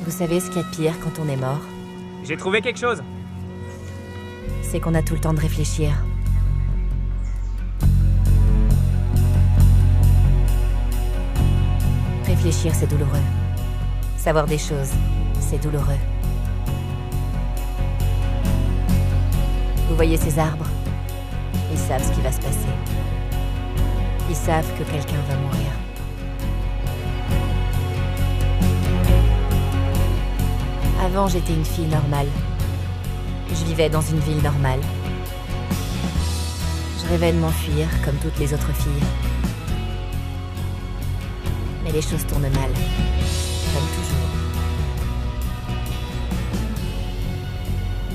Vous savez ce qu'il y a de pire quand on est mort? J'ai trouvé quelque chose. C'est qu'on a tout le temps de réfléchir. Réfléchir, c'est douloureux. Savoir des choses, c'est douloureux. Vous voyez ces arbres? Ils savent ce qui va se passer. Ils savent que quelqu'un va mourir. Avant, j'étais une fille normale. Je vivais dans une ville normale. Je rêvais de m'enfuir, comme toutes les autres filles. Mais les choses tournent mal. Comme toujours.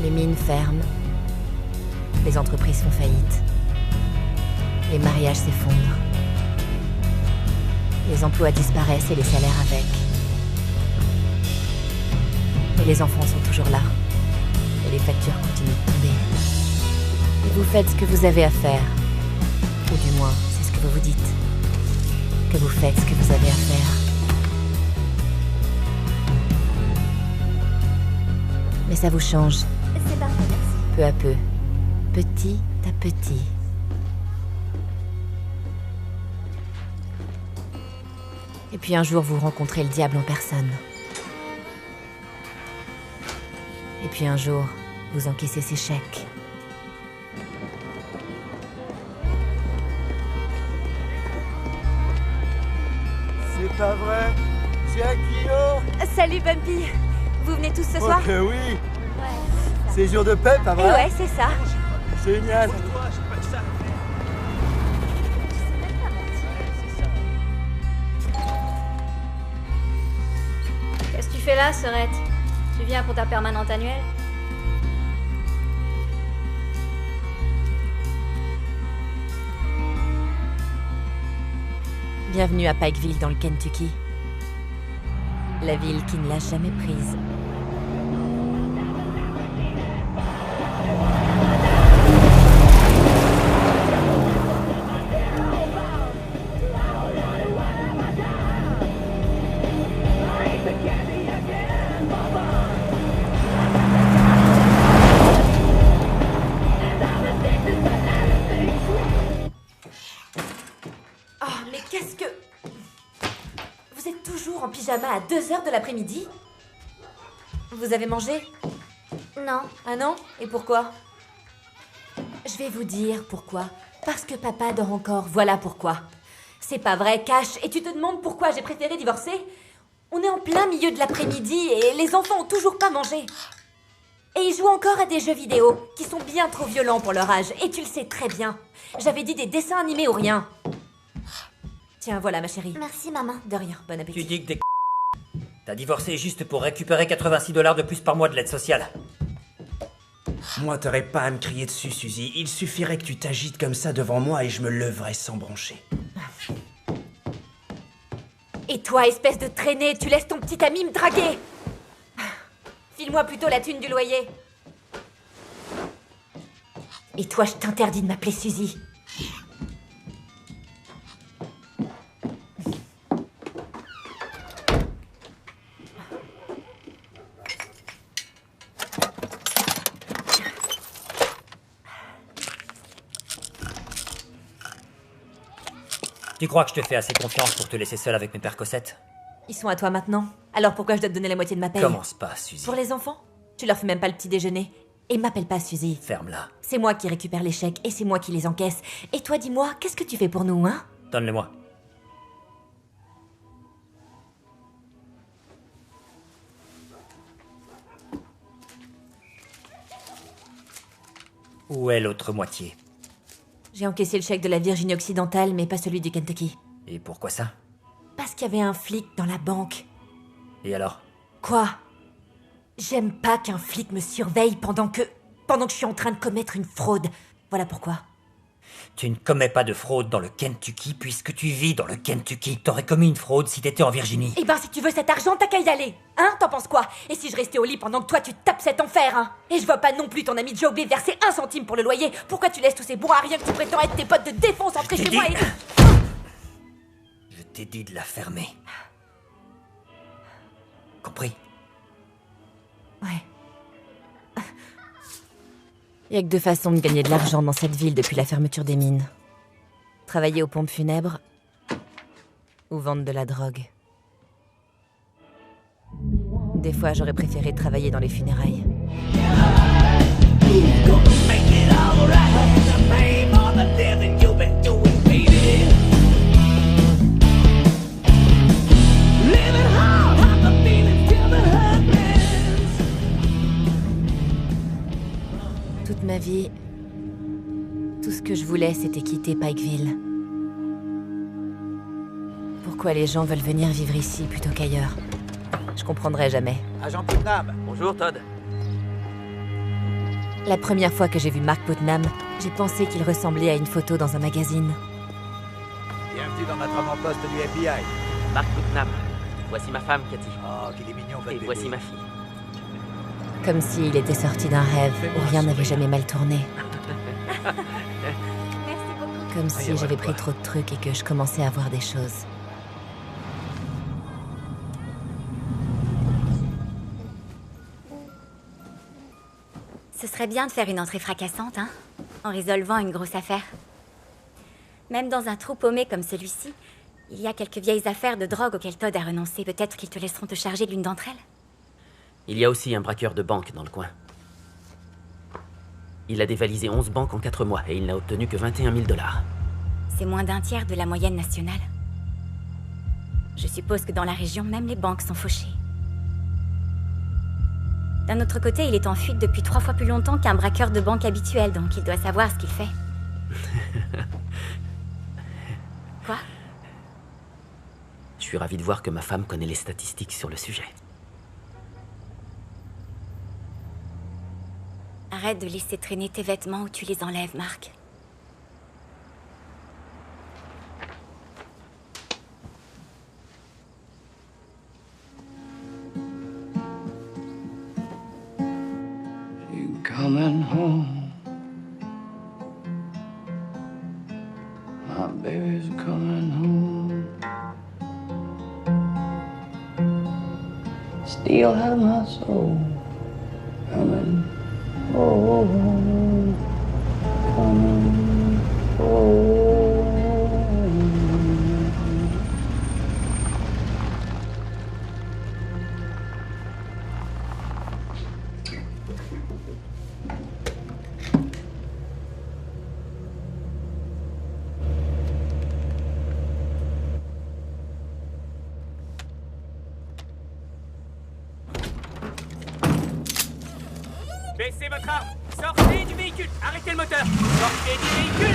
Les mines ferment. Les entreprises font faillite. Les mariages s'effondrent. Les emplois disparaissent et les salaires avec. Mais les enfants sont toujours là. Et les factures continuent de tomber. Et vous faites ce que vous avez à faire. Ou du moins, c'est ce que vous vous dites. Que vous faites ce que vous avez à faire. Mais ça vous change. C'est parfait, merci. Peu à peu. Petit à petit. Et puis un jour, vous rencontrez le diable en personne. Et puis un jour, vous encaissez ses chèques. C'est pas vrai. C'est Akio. Salut Bumpy. Vous venez tous ce soir? Ok, oui. Ouais, C'est jour de pep, pas vrai? Ouais, c'est ça. Génial. Qu'est-ce que tu fais là, Serette? Tu viens pour ta permanente annuelle? Bienvenue à Pikeville dans le Kentucky. La ville qui ne l'a jamais prise. Oh, mais qu'est-ce que... Vous êtes toujours en pyjama à 2h de l'après-midi? Vous avez mangé? Non. Ah non? Et pourquoi? Je vais vous dire pourquoi. Parce que papa dort encore, voilà pourquoi. C'est pas vrai, Cash. Et tu te demandes pourquoi j'ai préféré divorcer? On est en plein milieu de l'après-midi et les enfants ont toujours pas mangé. Et ils jouent encore à des jeux vidéo qui sont bien trop violents pour leur âge. Et tu le sais très bien. J'avais dit des dessins animés ou rien. Tiens, voilà ma chérie. Merci, maman. De rien, bon appétit. Tu dis que t'es T'as divorcé juste pour récupérer 86 $ de plus par mois de l'aide sociale. Moi, t'aurais pas à me crier dessus, Suzy. Il suffirait que tu t'agites comme ça devant moi et je me leverais sans broncher. Et toi, espèce de traînée, tu laisses ton petit ami me draguer. File-moi plutôt la thune du loyer. Et toi, je t'interdis de m'appeler Suzy. Tu crois que je te fais assez confiance pour te laisser seule avec mes percossettes? Ils sont à toi maintenant. Alors pourquoi je dois te donner la moitié de ma paye? Commence pas, Suzy. Pour les enfants? Tu leur fais même pas le petit déjeuner. Et m'appelle pas Suzy. Ferme-la. C'est moi qui récupère les chèques et c'est moi qui les encaisse. Et toi, dis-moi, qu'est-ce que tu fais pour nous, hein? Donne-le-moi. Où est l'autre moitié? J'ai encaissé le chèque de la Virginie occidentale, mais pas celui du Kentucky. Et pourquoi ça? Parce qu'il y avait un flic dans la banque. Et alors? Quoi? J'aime pas qu'un flic me surveille pendant que je suis en train de commettre une fraude. Voilà pourquoi. Tu ne commets pas de fraude dans le Kentucky puisque tu vis dans le Kentucky. T'aurais commis une fraude si t'étais en Virginie. Eh ben, si tu veux cet argent, t'as qu'à y aller. Hein? T'en penses quoi? Et si je restais au lit pendant que toi, tu tapes cet enfer, hein? Et je vois pas non plus ton ami Joe B verser 1 centime pour le loyer. Pourquoi tu laisses tous ces bons à rien que tu prétends être tes potes de défonce entrer chez moi et... Je t'ai dit de la fermer. Compris? Y a que deux façons de gagner de l'argent dans cette ville depuis la fermeture des mines. Travailler aux pompes funèbres ou vendre de la drogue. Des fois, j'aurais préféré travailler dans les funérailles. Toute ma vie, tout ce que je voulais, c'était quitter Pikeville. Pourquoi les gens veulent venir vivre ici plutôt qu'ailleurs? Je comprendrai jamais. Agent Putnam. Bonjour, Todd. La première fois que j'ai vu Mark Putnam, j'ai pensé qu'il ressemblait à une photo dans un magazine. Bienvenue dans notre avant-poste du FBI. Mark Putnam. Voici ma femme, Cathy. Oh, qu'il est mignon, votre Et bébé. voici ma fille. Comme s'il était sorti d'un rêve où rien n'avait jamais mal tourné. Comme si j'avais pris trop de trucs et que je commençais à voir des choses. Ce serait bien de faire une entrée fracassante, hein, en résolvant une grosse affaire. Même dans un trou paumé comme celui-ci, il y a quelques vieilles affaires de drogue auxquelles Todd a renoncé. Peut-être qu'ils te laisseront te charger de l'une d'entre elles. Il y a aussi un braqueur de banque dans le coin. Il a dévalisé 11 banques en 4 mois et il n'a obtenu que 21 000 $. C'est moins d'un tiers de la moyenne nationale. Je suppose que dans la région, même les banques sont fauchées. D'un autre côté, il est en fuite depuis 3 fois plus longtemps qu'un braqueur de banque habituel, donc il doit savoir ce qu'il fait. Quoi? Je suis ravi de voir que ma femme connaît les statistiques sur le sujet. Arrête de laisser traîner tes vêtements ou tu les enlèves, Mark. You coming home? My baby's coming home. Still have my soul coming home, coming home. Baissez votre arme! Sortez du véhicule! Arrêtez le moteur! Sortez du véhicule!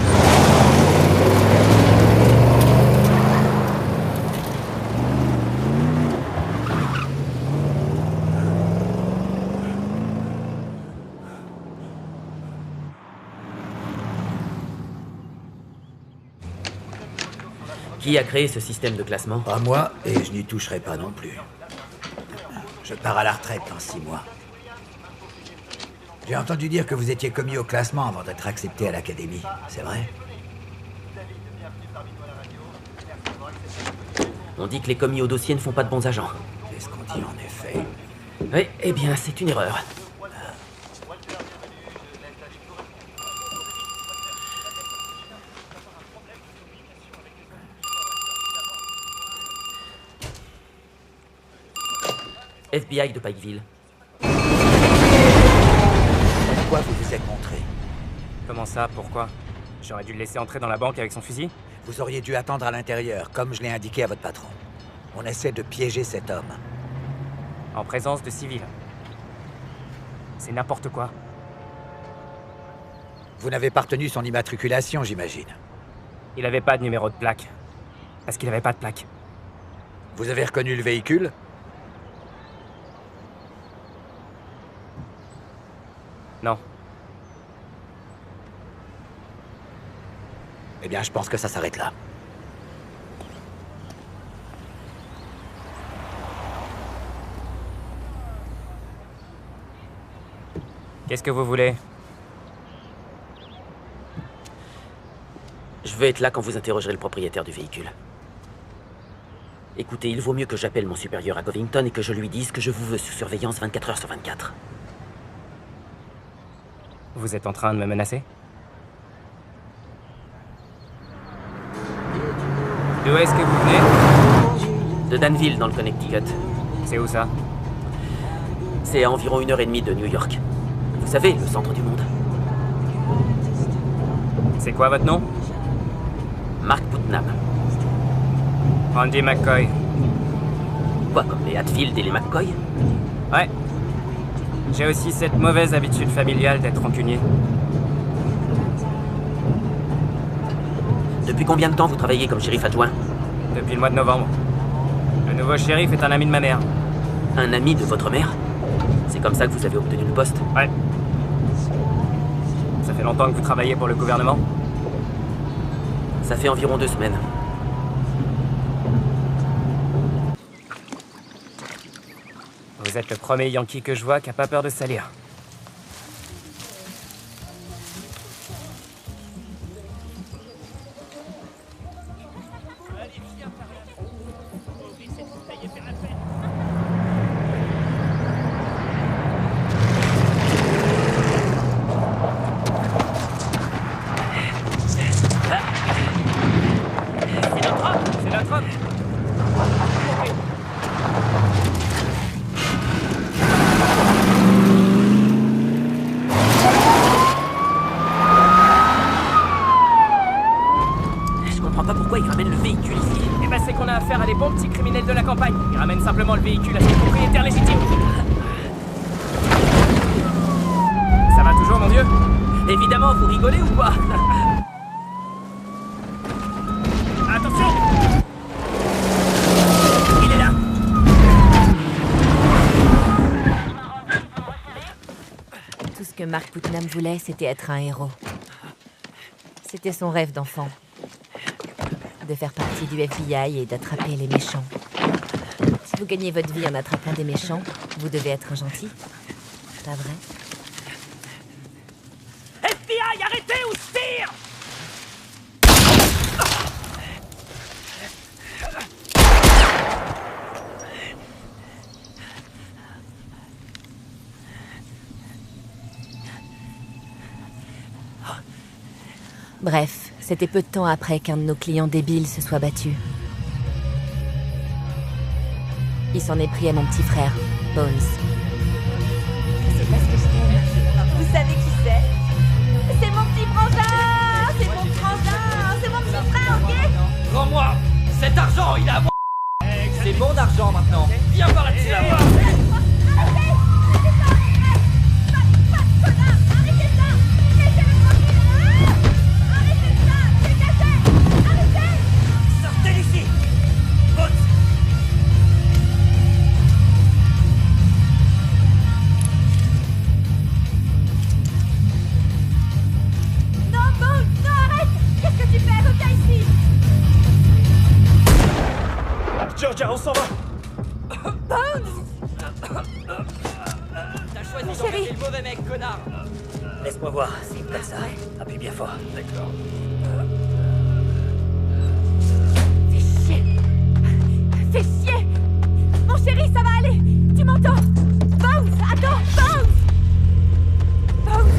Qui a créé ce système de classement? Pas moi, et je n'y toucherai pas non plus. Je pars à la retraite dans 6 mois. J'ai entendu dire que vous étiez commis au classement avant d'être accepté à l'académie. C'est vrai? On dit que les commis au dossier ne font pas de bons agents. C'est ce qu'on dit en effet. Oui, eh bien, c'est une erreur. FBI de Pikeville. Pourquoi vous vous êtes montré? Comment ça, pourquoi? J'aurais dû le laisser entrer dans la banque avec son fusil? Vous auriez dû attendre à l'intérieur, comme je l'ai indiqué à votre patron. On essaie de piéger cet homme. En présence de civils. C'est n'importe quoi. Vous n'avez pas retenu son immatriculation, j'imagine. Il avait pas de numéro de plaque. Parce qu'il avait pas de plaque. Vous avez reconnu le véhicule? Non. Eh bien, je pense que ça s'arrête là. Qu'est-ce que vous voulez? Je veux être là quand vous interrogerez le propriétaire du véhicule. Écoutez, il vaut mieux que j'appelle mon supérieur à Covington et que je lui dise que je vous veux sous surveillance 24 heures sur 24. Vous êtes en train de me menacer? D'où est-ce que vous venez? De Danville, dans le Connecticut. C'est où ça? C'est à environ 1h30 de New York. Vous savez, le centre du monde. C'est quoi votre nom? Mark Putnam. Andy McCoy. Quoi, comme les Hatfield et les McCoy? Ouais. J'ai aussi cette mauvaise habitude familiale d'être rancunier. Depuis combien de temps vous travaillez comme shérif adjoint? Depuis le mois de novembre. Le nouveau shérif est un ami de ma mère. Un ami de votre mère? C'est comme ça que vous avez obtenu le poste? Ouais. Ça fait longtemps que vous travaillez pour le gouvernement? Ça fait environ 2 semaines. Vous êtes le premier Yankee que je vois qui a pas peur de se salir. C'est notre homme! Je comprends pas pourquoi ils ramènent le véhicule ici. Eh ben c'est qu'on a affaire à des bons petits criminels de la campagne. Ils ramènent simplement le véhicule à ses propriétaires légitimes. Ça va toujours, mon vieux? Évidemment, vous rigolez ou quoi? Attention! Il est là! Tout ce que Mark Putnam voulait, c'était être un héros. C'était son rêve d'enfant. De faire partie du FBI et d'attraper les méchants. Si vous gagnez votre vie en attrapant des méchants, vous devez être un gentil. Pas vrai? FBI, arrêtez ou je tire! Bref, c'était peu de temps après qu'un de nos clients débiles se soit battu. Il s'en est pris à mon petit frère, Bones. C'est parce que je t'aime. Vous savez qui c'est? C'est mon petit frangin! C'est mon frangin! C'est mon petit frère, ok? Rends-moi cet argent, il est à moi. C'est mon argent maintenant. Viens par là-dessus. Sortez d'ici. Bones. Non, Bones! Non, arrête! Qu'est-ce que tu fais? Reviens ici! Georgia, on s'en va! T'as choisi chéri. d'engager le mauvais mec, connard. Laisse-moi voir, c'est comme ça. Appuie bien fort. D'accord. Fais chier! Fais chier! Mon chéri, ça va aller! Tu m'entends? Bones! Attends! Bones! Bones!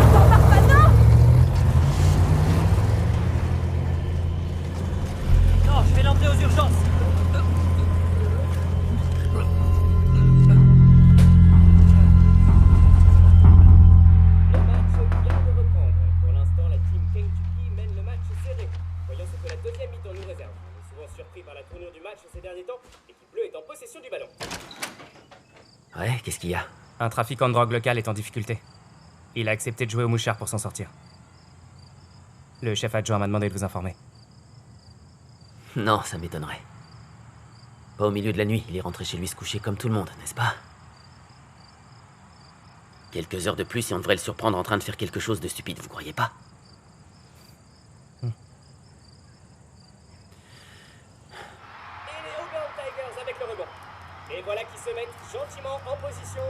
Attends, pars pas, non! Non, je vais l'emmener aux urgences. Le match vient de reprendre. Pour l'instant, la team Kentucky mène le match serré. Voyons ce que la deuxième mi-temps nous réserve. On est souvent surpris par la tournure du match ces derniers temps. L'équipe bleue est en possession du ballon. Ouais, qu'est-ce qu'il y a? Un trafiquant de drogue local est en difficulté. Il a accepté de jouer au mouchard pour s'en sortir. Le chef adjoint m'a demandé de vous informer. Non, ça m'étonnerait. Pas au milieu de la nuit, il est rentré chez lui se coucher comme tout le monde, n'est-ce pas? Quelques heures de plus et on devrait le surprendre en train de faire quelque chose de stupide, vous croyez pas? Et les Auburn Tigers avec le rebond. Et voilà qui se mettent gentiment en position.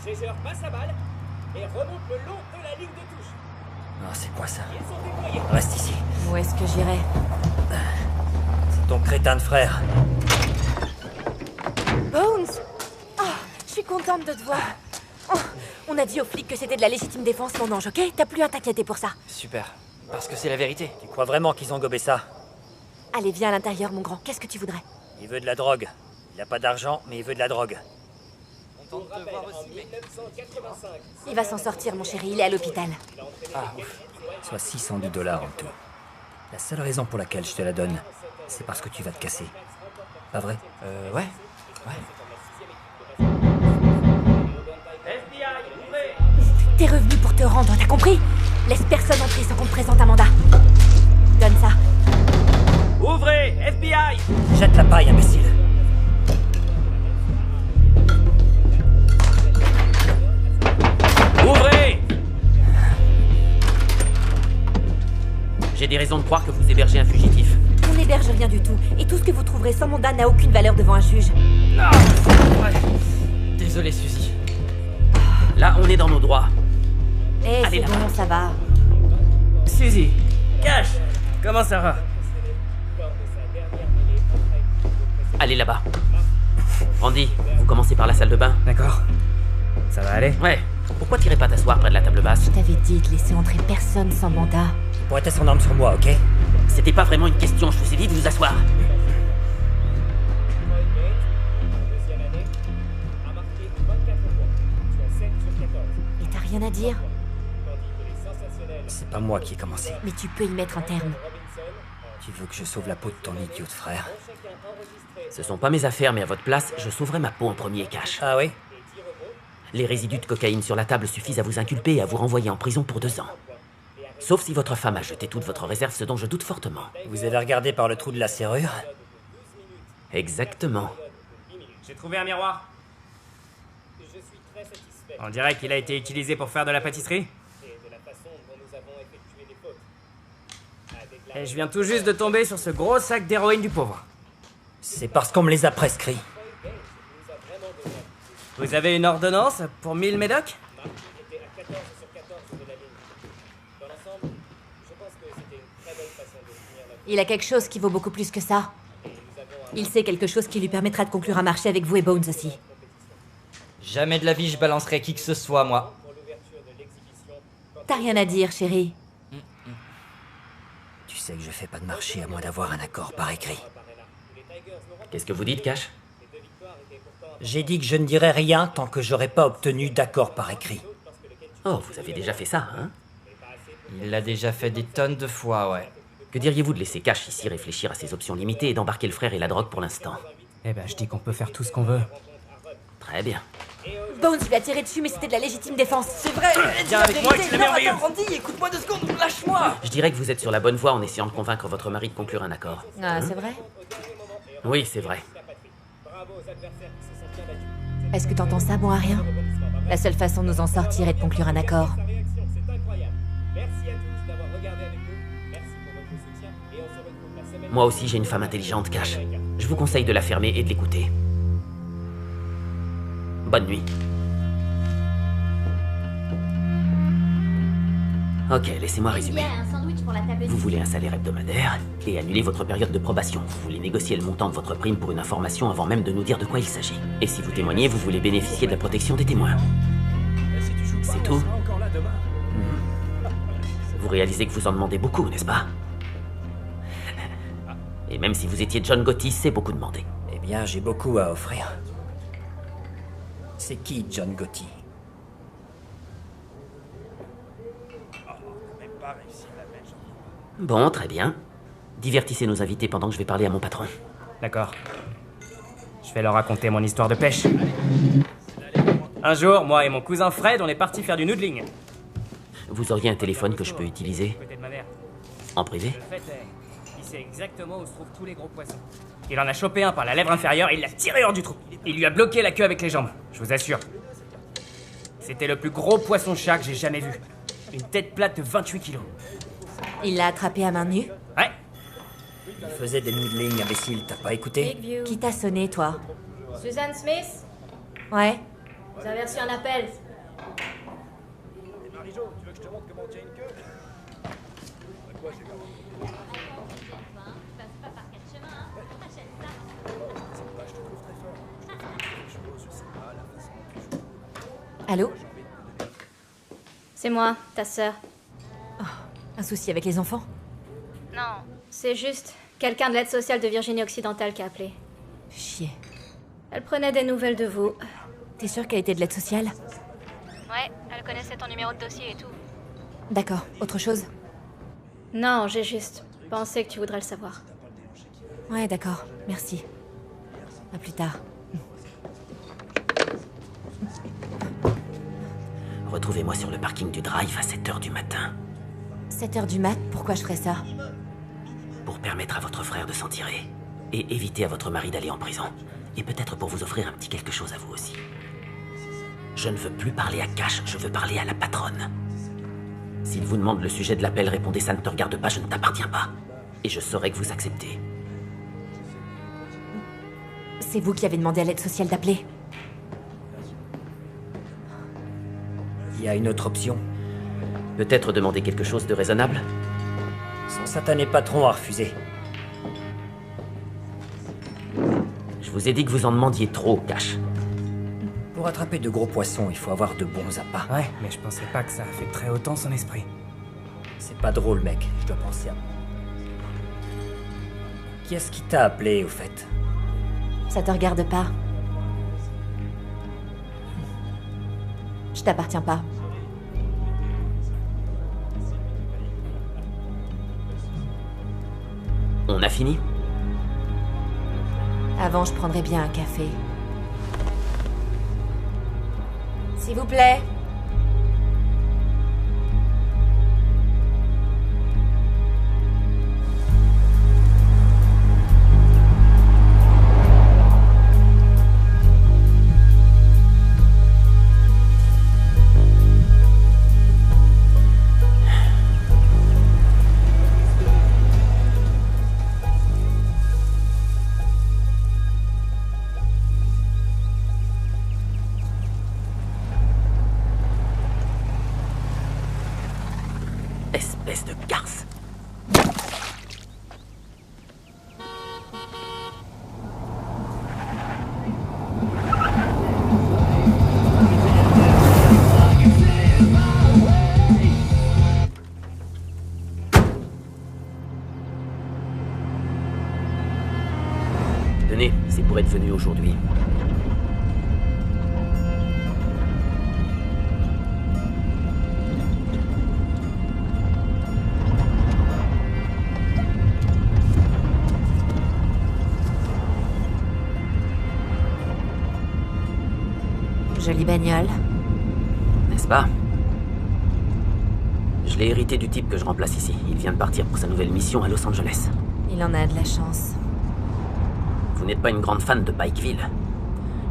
Gégeur passe la balle et remonte le long de la ligne de touche. Ah, c'est quoi ça? Ils sont déployés. Reste ici. Où est-ce que j'irai? C'est ton crétin de frère. Bones! Oh, je suis contente de te voir. Oh, on a dit aux flics que c'était de la légitime défense, mon ange, ok? T'as plus à t'inquiéter pour ça. Super. Parce que c'est la vérité. Tu crois vraiment qu'ils ont gobé ça? Allez, viens à l'intérieur, mon grand. Qu'est-ce que tu voudrais? Il veut de la drogue. Il a pas d'argent, mais il veut de la drogue. On le rappelle, en 1985, Il va s'en sortir, mon chéri. Il est à l'hôpital. Ah, ouf. Soit $610 en tout. La seule raison pour laquelle je te la donne, c'est parce que tu vas te casser. Pas vrai? Ouais. T'es revenu pour te rendre, t'as compris? Laisse personne entrer sans qu'on te présente un mandat. Donne ça. ouvrez, FBI! Jette la paille, imbécile. Ouvrez! J'ai des raisons de croire que vous hébergez un fugitif. On n'héberge rien du tout. Et tout ce que vous trouverez sans mandat n'a aucune valeur devant un juge. Désolé, Suzy. Là, on est dans nos droits. Eh, Allez, c'est là-bas. bon, ça va. Suzy, Cash, comment ça va? Allez là-bas. Andy, vous commencez par la salle de bain. D'accord. Ça va aller? Ouais. Pourquoi t'irais pas t'asseoir près de la table basse? Je t'avais dit de laisser entrer personne sans mandat. Il pointait son arme sur moi, ok? C'était pas vraiment une question, je vous ai dit de vous asseoir. Deuxième année, a marqué 24 points, soit 7 sur 14. Et t'as rien à dire? Tandis que les sensationnels C'est pas moi qui ai commencé. Mais tu peux y mettre un terme. Robinson Tu veux que je sauve la peau de ton idiot de frère? ont chacun enregistré Ce sont pas mes affaires, mais à votre place, je sauverai ma peau en premier, Cash. Ah oui? Les résidus de cocaïne sur la table suffisent à vous inculper et à vous renvoyer en prison pour 2 ans. Sauf si votre femme a jeté toute votre réserve, ce dont je doute fortement. Vous avez regardé par le trou de la serrure? Exactement. J'ai trouvé un miroir. Je suis très satisfait. On dirait qu'il a été utilisé pour faire de la pâtisserie. Et de la façon dont nous avons effectué des fautes. Et je viens tout juste de tomber sur ce gros sac d'héroïne du pauvre. C'est parce qu'on me les a prescrits. Vous avez une ordonnance pour 1000 médocs? Il a quelque chose qui vaut beaucoup plus que ça. Il sait quelque chose qui lui permettra de conclure un marché avec vous et Bones aussi. Jamais de la vie je balancerai qui que ce soit, moi. T'as rien à dire, chérie. Tu sais que je fais pas de marché à moins d'avoir un accord par écrit. Qu'est-ce que vous dites, Cash? J'ai dit que je ne dirais rien tant que j'aurais pas obtenu d'accord par écrit. Oh, vous avez déjà fait ça, hein? Il l'a déjà fait des tonnes de fois, ouais. Que diriez-vous de laisser Cash ici réfléchir à ses options limitées et d'embarquer le frère et la drogue pour l'instant? Eh ben, je dis qu'on peut faire tout ce qu'on veut. Très bien. Bones lui a tiré dessus, mais c'était de la légitime défense. C'est vrai. Viens avec moi, c'est merveilleux. Randy, écoute-moi 2 secondes, lâche-moi. Je dirais que vous êtes sur la bonne voie en essayant de convaincre votre mari de conclure un accord. Ah, c'est vrai? Oui, c'est vrai. Est-ce que t'entends ça, bon à rien? La seule façon de nous en sortir est de conclure un accord. Sa réaction, c'est incroyable. Merci à tous d'avoir regardé avec nous. Merci pour votre soutien et on se retrouve la semaine. Moi aussi, j'ai une femme intelligente, Cash. Je vous conseille de la fermer et de l'écouter. Bonne nuit. Ok, laissez-moi résumer. Vous voulez un salaire hebdomadaire et annuler votre période de probation. Vous voulez négocier le montant de votre prime pour une information avant même de nous dire de quoi il s'agit. Et si vous témoignez, vous voulez bénéficier de la protection des témoins. C'est tout? Vous réalisez que vous en demandez beaucoup, n'est-ce pas? Et même si vous étiez John Gotti, c'est beaucoup demandé. Eh bien, j'ai beaucoup à offrir. C'est qui John Gotti? Bon, très bien. Divertissez nos invités pendant que je vais parler à mon patron. D'accord. Je vais leur raconter mon histoire de pêche. Un jour, moi et mon cousin Fred, on est partis faire du noodling. Vous auriez un téléphone que je peux utiliser? Côté de ma mère. En privé? Le fait est, il sait exactement où se trouvent tous les gros poissons. Il en a chopé un par la lèvre inférieure et il l'a tiré hors du trou. Il lui a bloqué la queue avec les jambes, je vous assure. C'était le plus gros poisson-chat que j'ai jamais vu. Une tête plate de 28 kilos. Il l'a attrapé à main nue? Ouais. Il faisait des noodling, imbécile, t'as pas écouté? Qui t'a sonné, toi? Suzanne Smith, Ouais? vous avez reçu un appel. Allô? C'est moi, ta sœur. Un souci avec les enfants? Non, c'est juste quelqu'un de l'aide sociale de Virginie occidentale qui a appelé. Chier. Elle prenait des nouvelles de vous. T'es sûre qu'elle était de l'aide sociale? Ouais, elle connaissait ton numéro de dossier et tout. D'accord. Autre chose? Non, j'ai juste pensé que tu voudrais le savoir. Ouais, d'accord. Merci. À plus tard. Retrouvez-moi sur le parking du Drive à 7h du matin. 7h du mat? Pourquoi je ferais ça? Pour permettre à votre frère de s'en tirer. Et éviter à votre mari d'aller en prison. Et peut-être pour vous offrir un petit quelque chose à vous aussi. Je ne veux plus parler à Cash, je veux parler à la patronne. S'il vous demande le sujet de l'appel, répondez ça ne te regarde pas, je ne t'appartiens pas. Et je saurai que vous acceptez. C'est vous qui avez demandé à l'aide sociale d'appeler? Il y a une autre option. Peut-être demander quelque chose de raisonnable? Son satané patron a refusé. Je vous ai dit que vous en demandiez trop, Cash. Pour attraper de gros poissons, il faut avoir de bons appâts. Ouais, mais je pensais pas que ça affecterait autant son esprit. C'est pas drôle, mec. Je dois penser à moi. Qui est-ce qui t'a appelé, au fait? Ça te regarde pas. Je t'appartiens pas. On a fini? Avant, je prendrais bien un café. S'il vous plaît. Espèce de garce. Tenez, c'est pour être venu aujourd'hui. Jolie bagnole. N'est-ce pas? Je l'ai hérité du type que je remplace ici. Il vient de partir pour sa nouvelle mission à Los Angeles. Il en a de la chance. Vous n'êtes pas une grande fan de Pikeville?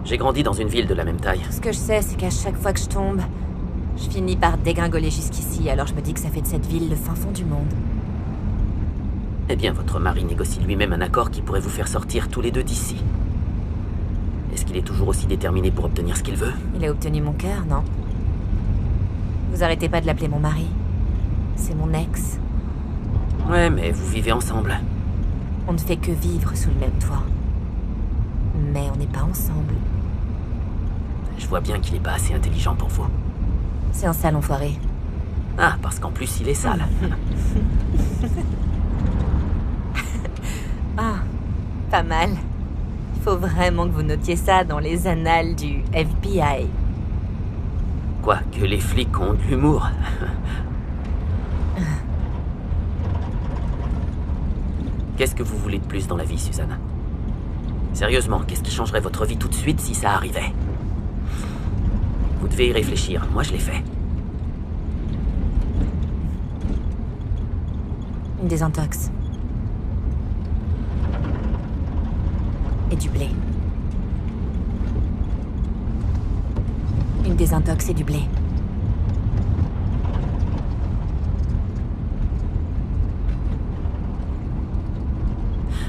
J'ai grandi dans une ville de la même taille. Ce que je sais, c'est qu'à chaque fois que je tombe, je finis par dégringoler jusqu'ici, alors je me dis que ça fait de cette ville le fin fond du monde. Eh bien, votre mari négocie lui-même un accord qui pourrait vous faire sortir tous les deux d'ici. Est-ce qu'il est toujours aussi déterminé pour obtenir ce qu'il veut? Il a obtenu mon cœur, non? Vous arrêtez pas de l'appeler mon mari. C'est mon ex. Ouais, mais vous vivez ensemble. On ne fait que vivre sous le même toit. Mais on n'est pas ensemble. Je vois bien qu'il n'est pas assez intelligent pour vous. C'est un sale enfoiré. Ah, parce qu'en plus, il est sale. Ah, pas mal. Il faut vraiment que vous notiez ça dans les annales du FBI. Quoi, que les flics ont de l'humour. Qu'est-ce que vous voulez de plus dans la vie, Suzanne? Sérieusement, qu'est-ce qui changerait votre vie tout de suite si ça arrivait? Vous devez y réfléchir, moi je l'ai fait. Une désintox. Et du blé. Une désintox et du blé.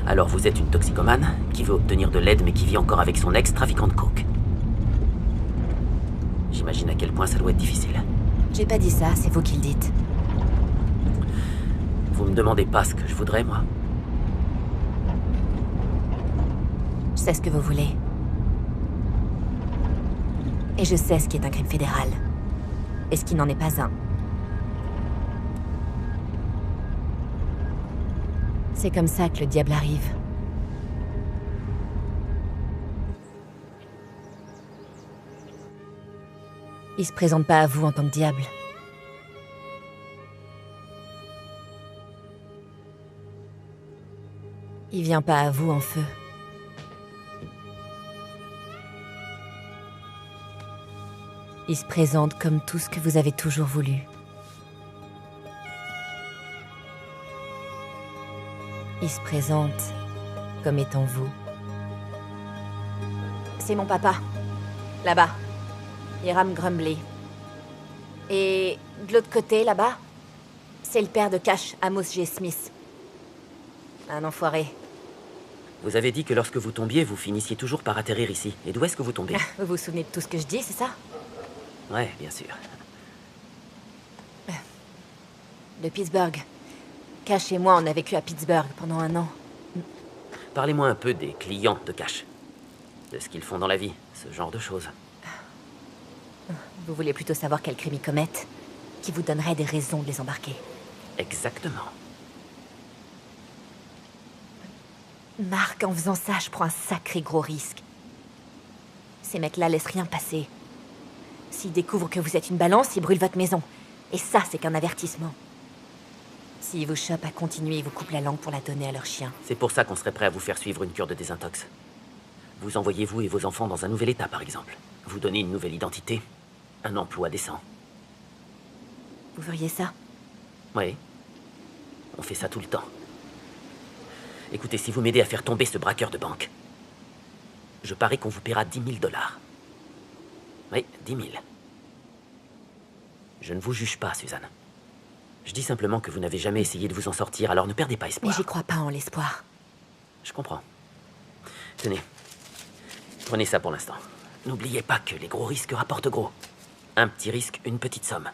Alors vous êtes une toxicomane qui veut obtenir de l'aide mais qui vit encore avec son ex trafiquant de coke. J'imagine à quel point ça doit être difficile. J'ai pas dit ça, c'est vous qui le dites. Vous me demandez pas ce que je voudrais, moi. Je sais ce que vous voulez. Et je sais ce qui est un crime fédéral. Et ce qui n'en est pas un. C'est comme ça que le diable arrive. Il se présente pas à vous en tant que diable. Il vient pas à vous en feu. Il se présente comme tout ce que vous avez toujours voulu. Il se présente comme étant vous. C'est mon papa. Là-bas. Hiram Grumbly. Et de l'autre côté, là-bas, c'est le père de Cash, Amos G. Smith. Un enfoiré. Vous avez dit que lorsque vous tombiez, vous finissiez toujours par atterrir ici. Et d'où est-ce que vous tombez? Vous vous souvenez de tout ce que je dis, c'est ça? Ouais, bien sûr. De Pittsburgh. Cash et moi, on a vécu à Pittsburgh pendant 1 an. Parlez-moi un peu des clients de Cash. De ce qu'ils font dans la vie, ce genre de choses. Vous voulez plutôt savoir quel crime ils commettent, qui vous donnerait des raisons de les embarquer. Exactement. Marc, en faisant ça, je prends un sacré gros risque. Ces mecs-là laissent rien passer. S'ils découvrent que vous êtes une balance, ils brûlent votre maison. Et ça, c'est qu'un avertissement. S'ils vous chopent à continuer, ils vous coupent la langue pour la donner à leur chien. C'est pour ça qu'on serait prêt à vous faire suivre une cure de désintox. Vous envoyez vous et vos enfants dans un nouvel état, par exemple. Vous donnez une nouvelle identité, un emploi décent. Vous feriez ça? Oui. On fait ça tout le temps. Écoutez, si vous m'aidez à faire tomber ce braqueur de banque, je parie qu'on vous paiera 10 000 $. Oui, 10 000. Je ne vous juge pas, Suzanne. Je dis simplement que vous n'avez jamais essayé de vous en sortir, alors ne perdez pas espoir. Mais j'y crois pas en l'espoir. Je comprends. Tenez. Prenez ça pour l'instant. N'oubliez pas que les gros risques rapportent gros. Un petit risque, une petite somme.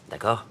D'accord ?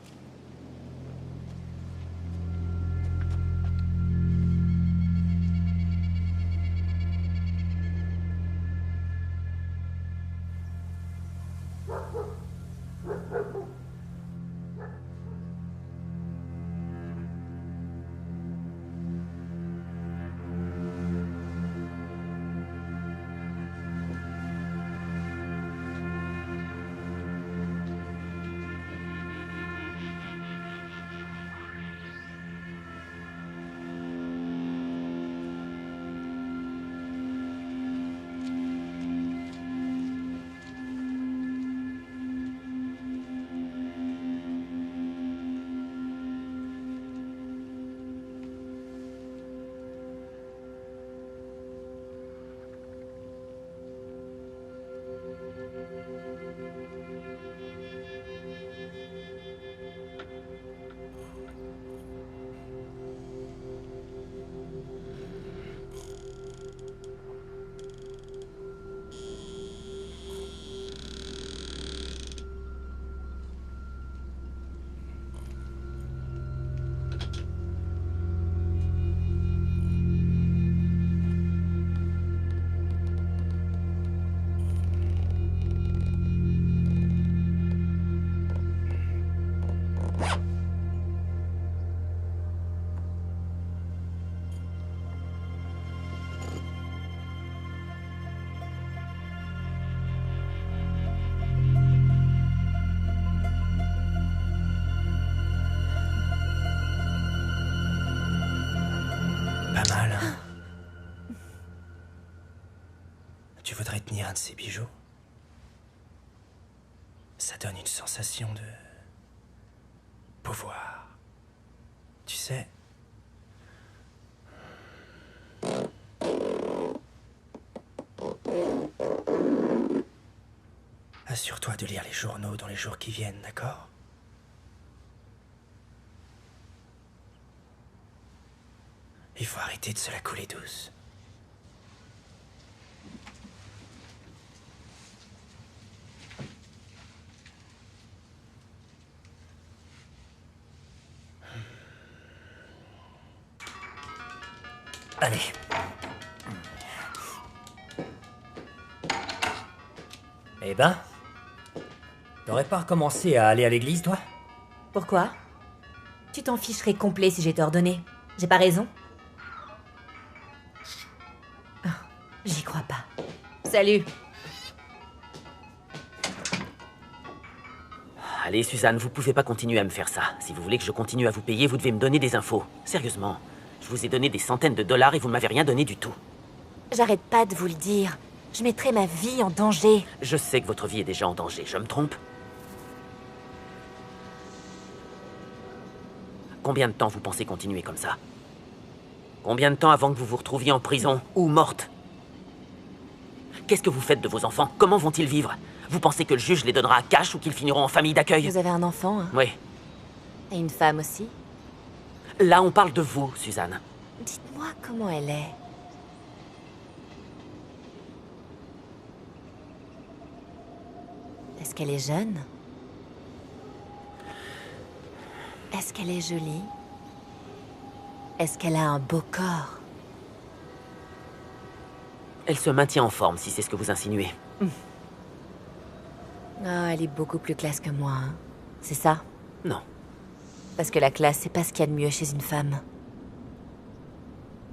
Pas mal. Tu voudrais tenir un de ces bijoux? Ça donne une sensation de pouvoir. Tu sais. Assure-toi de lire les journaux dans les jours qui viennent, d'accord? Il faut arrêter de se la couler douce. Allez. Eh ben, t'aurais pas recommencé à aller à l'église, toi? Pourquoi? Tu t'en ficherais complet si j'étais ordonné. J'ai pas raison? Oh, j'y crois pas. Salut. Allez, Suzanne, vous pouvez pas continuer à me faire ça. Si vous voulez que je continue à vous payer, vous devez me donner des infos. Sérieusement, je vous ai donné des centaines de dollars et vous ne m'avez rien donné du tout. J'arrête pas de vous le dire. Je mettrai ma vie en danger. Je sais que votre vie est déjà en danger, je me trompe? Combien de temps vous pensez continuer comme ça? Combien de temps avant que vous vous retrouviez en prison ou morte? Qu'est-ce que vous faites de vos enfants? Comment vont-ils vivre? Vous pensez que le juge les donnera à cash ou qu'ils finiront en famille d'accueil? Vous avez un enfant, hein? Oui. Et une femme aussi? Là, on parle de vous, Suzanne. Dites-moi comment elle est. Est-ce qu'elle est jeune? Est-ce qu'elle est jolie? Est-ce qu'elle a un beau corps? Elle se maintient en forme, si c'est ce que vous insinuez. Oh, elle est beaucoup plus classe que moi, hein. C'est ça? Non. Parce que la classe, c'est pas ce qu'il y a de mieux chez une femme.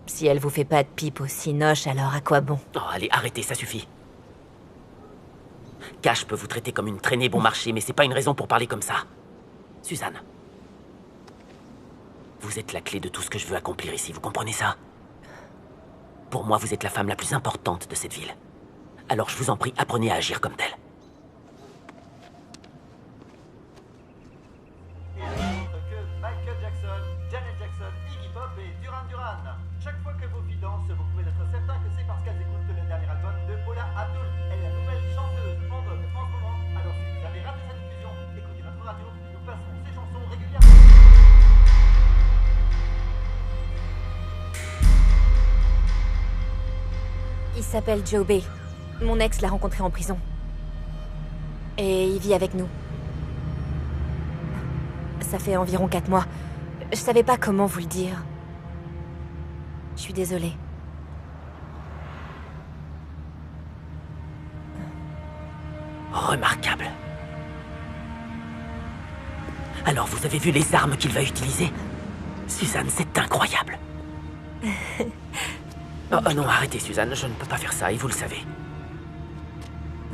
Si elle vous fait pas de pipe aussi noche, alors à quoi bon? Oh, allez, arrêtez, ça suffit. Cash peut vous traiter comme une traînée bon marché, mais c'est pas une raison pour parler comme ça. Suzanne. Vous êtes la clé de tout ce que je veux accomplir ici, vous comprenez ça? Pour moi, vous êtes la femme la plus importante de cette ville. Alors je vous en prie, apprenez à agir comme telle. Michael Jackson, Janet Jackson, Iggy Pop et Duran Duran. Chaque fois que vos filles dansent, vous pouvez être certain que c'est parce qu'elles écoutent le dernier album de Paula Abdul. Elle est la nouvelle chanteuse en vogue en ce moment. Alors si vous avez raté sa diffusion, écoutez notre radio, nous passons ces chansons régulièrement. Il s'appelle Joe Bay. Mon ex l'a rencontré en prison. Et il vit avec nous. Ça fait environ 4 mois. Je savais pas comment vous le dire. Je suis désolée. Remarquable. Alors vous avez vu les armes qu'il va utiliser? Suzanne, c'est incroyable. Oh non, arrêtez Suzanne, je ne peux pas faire ça et vous le savez.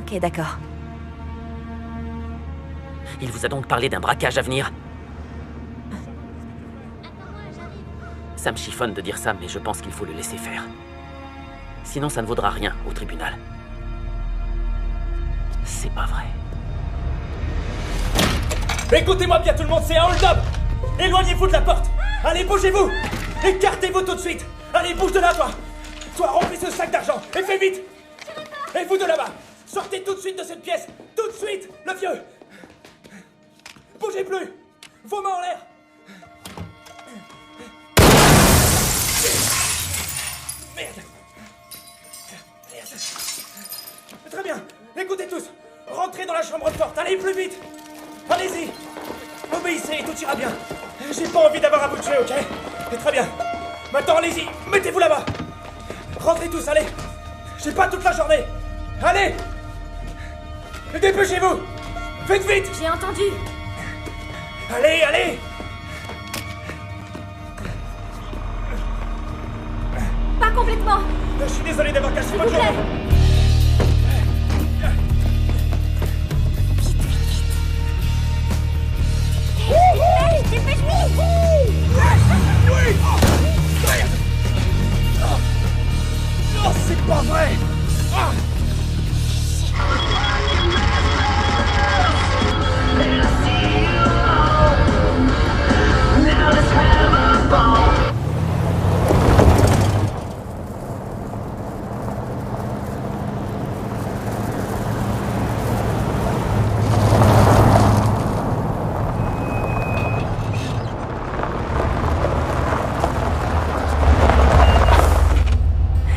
Ok, d'accord. Il vous a donc parlé d'un braquage à venir? Ça me chiffonne de dire ça, mais je pense qu'il faut le laisser faire. Sinon, ça ne vaudra rien au tribunal. C'est pas vrai. Écoutez-moi bien tout le monde, c'est un hold-up! Éloignez-vous de la porte! Allez, bougez-vous! Écartez-vous tout de suite! Allez, bouge de là, toi! Toi, remplis ce sac d'argent et fais vite! Et vous de là-bas! Sortez tout de suite de cette pièce! Tout de suite! Le vieux! Bougez plus! Vos mains en l'air! Merde! Merde! Très bien! Écoutez tous! Rentrez dans la chambre forte! Allez plus vite! Allez-y! Obéissez et tout ira bien! J'ai pas envie d'avoir à vous tuer, ok? Et très bien! Maintenant, allez-y! Mettez-vous là-bas! Rentrez tous, allez! J'ai pas toute la journée! Allez! Dépêchez-vous! Faites vite! J'ai entendu! Allez, allez! Pas complètement! Je suis désolé d'avoir cassé votre journée! Oh, c'est pas vrai!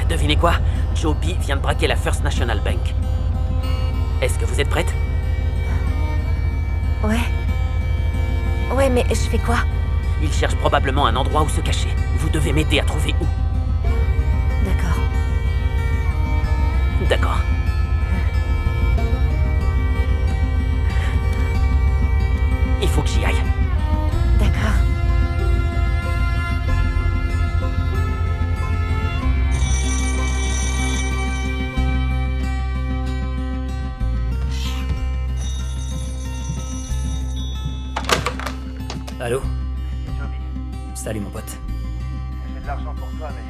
Devinez quoi? Joe B vient de braquer la First National Bank. Est-ce que vous êtes prête? Ouais. Ouais, mais je fais quoi? Il cherche probablement un endroit où se cacher. Vous devez m'aider à trouver où. D'accord. D'accord. Allô? C'est Joby. Salut mon pote. J'ai de l'argent pour toi, mais...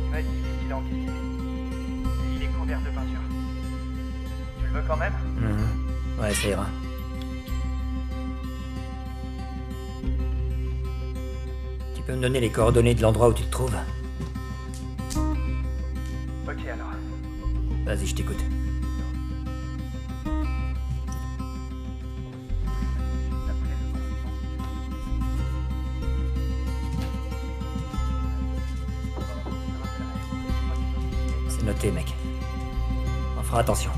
il va être difficile à encaisser. Et il est couvert de peinture. Tu le veux quand même? Ouais, ça ira. Tu peux me donner les coordonnées de l'endroit où tu te trouves? Ok alors. Vas-y, je t'écoute. C'est noté, mec. On fera attention.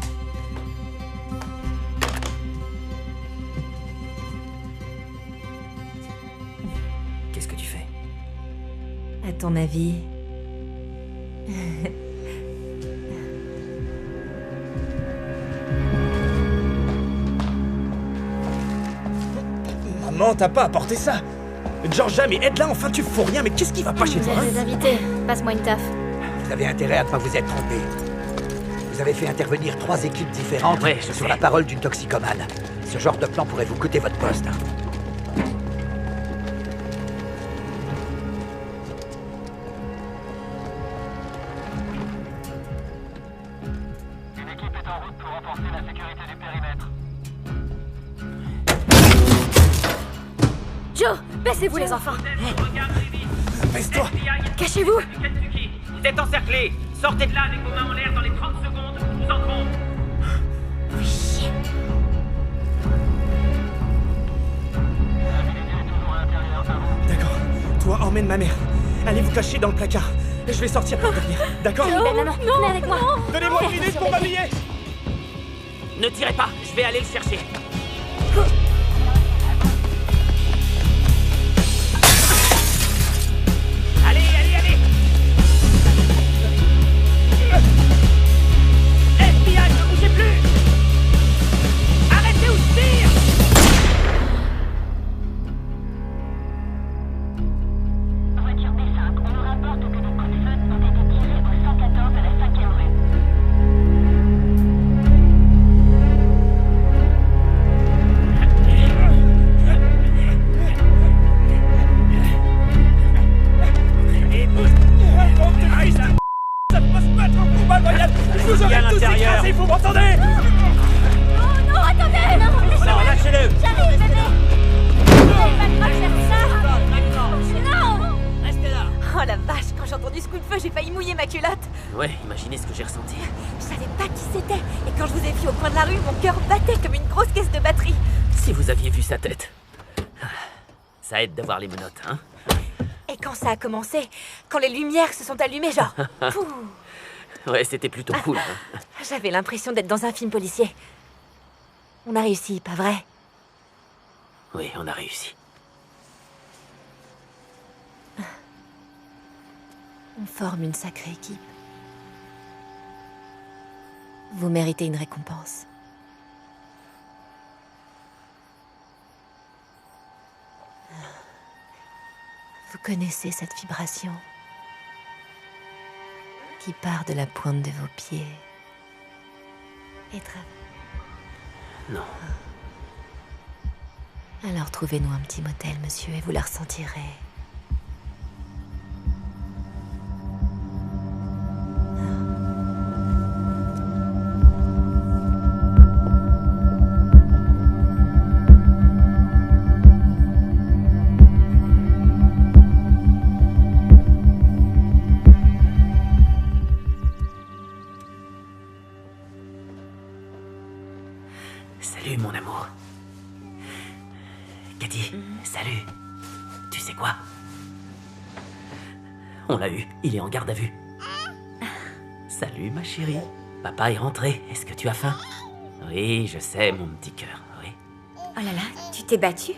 Qu'est-ce que tu fais? À ton avis? Maman, t'as pas apporté ça. Georgia, mais aide-la, enfin, tu fous rien, mais qu'est-ce qui va pas chez Vous toi, êtes des invités. Passe-moi une taf. Vous avez intérêt à ne pas vous être trompé. Vous avez fait intervenir 3 équipes différentes Ouais, je sur sais. la parole d'une toxicomane. Ce genre de plan pourrait vous coûter votre poste. Une équipe est en route pour renforcer la sécurité du périmètre. Joe, baissez-vous les enfants. Baisse-toi. Cachez-vous. Vous êtes encerclés. Sortez de là avec vos mains en l'air dans les 30 secondes. Nous entrons. D'accord. Toi, emmène ma mère. Allez vous cacher dans le placard. Je vais sortir pour revenir. D'accord? Maman, venez avec moi. Donnez-moi une minute pour m'habiller. Ne tirez pas, je vais aller le chercher. Allez, allez, allez! FBI, ne bougez plus! Arrêtez ou je tire! Voiture B5, on nous rapporte que des coups de feu ont été tirés au 114 de la 5e rue. Ça va se battre au combat loyal. Je vous aurais tous écrasés, vous m'entendez? Oh non, attendez. Non, Non, lâchez-le! j'arrive, bébé. Vous n'allez pas faire ça. Non. Restez là! Oh la vache, quand j'ai entendu ce coup de feu, j'ai failli mouiller ma culotte. Ouais, imaginez ce que j'ai ressenti. Je savais pas qui c'était. Et quand je vous ai vu au coin de la rue, mon cœur battait comme une grosse caisse de batterie. Si vous aviez vu sa tête. Ça aide d'avoir les menottes, hein? Et quand ça a commencé, quand les lumières se sont allumées, genre... Pouh, Ouais, c'était plutôt cool. Hein. j'avais l'impression d'être dans un film policier. On a réussi, pas vrai? Oui, on a réussi. On forme une sacrée équipe. Vous méritez une récompense. Vous connaissez cette vibration qui part de la pointe de vos pieds et traverse. Non. Alors trouvez-nous un petit motel, monsieur, et vous la ressentirez. Salut, mon amour. Cathy, salut. Tu sais quoi? On l'a eu. Il est en garde à vue. Salut, ma chérie. Papa est rentré. Est-ce que tu as faim? Oui, je sais, mon petit cœur. Oui. Oh là là, tu t'es battu?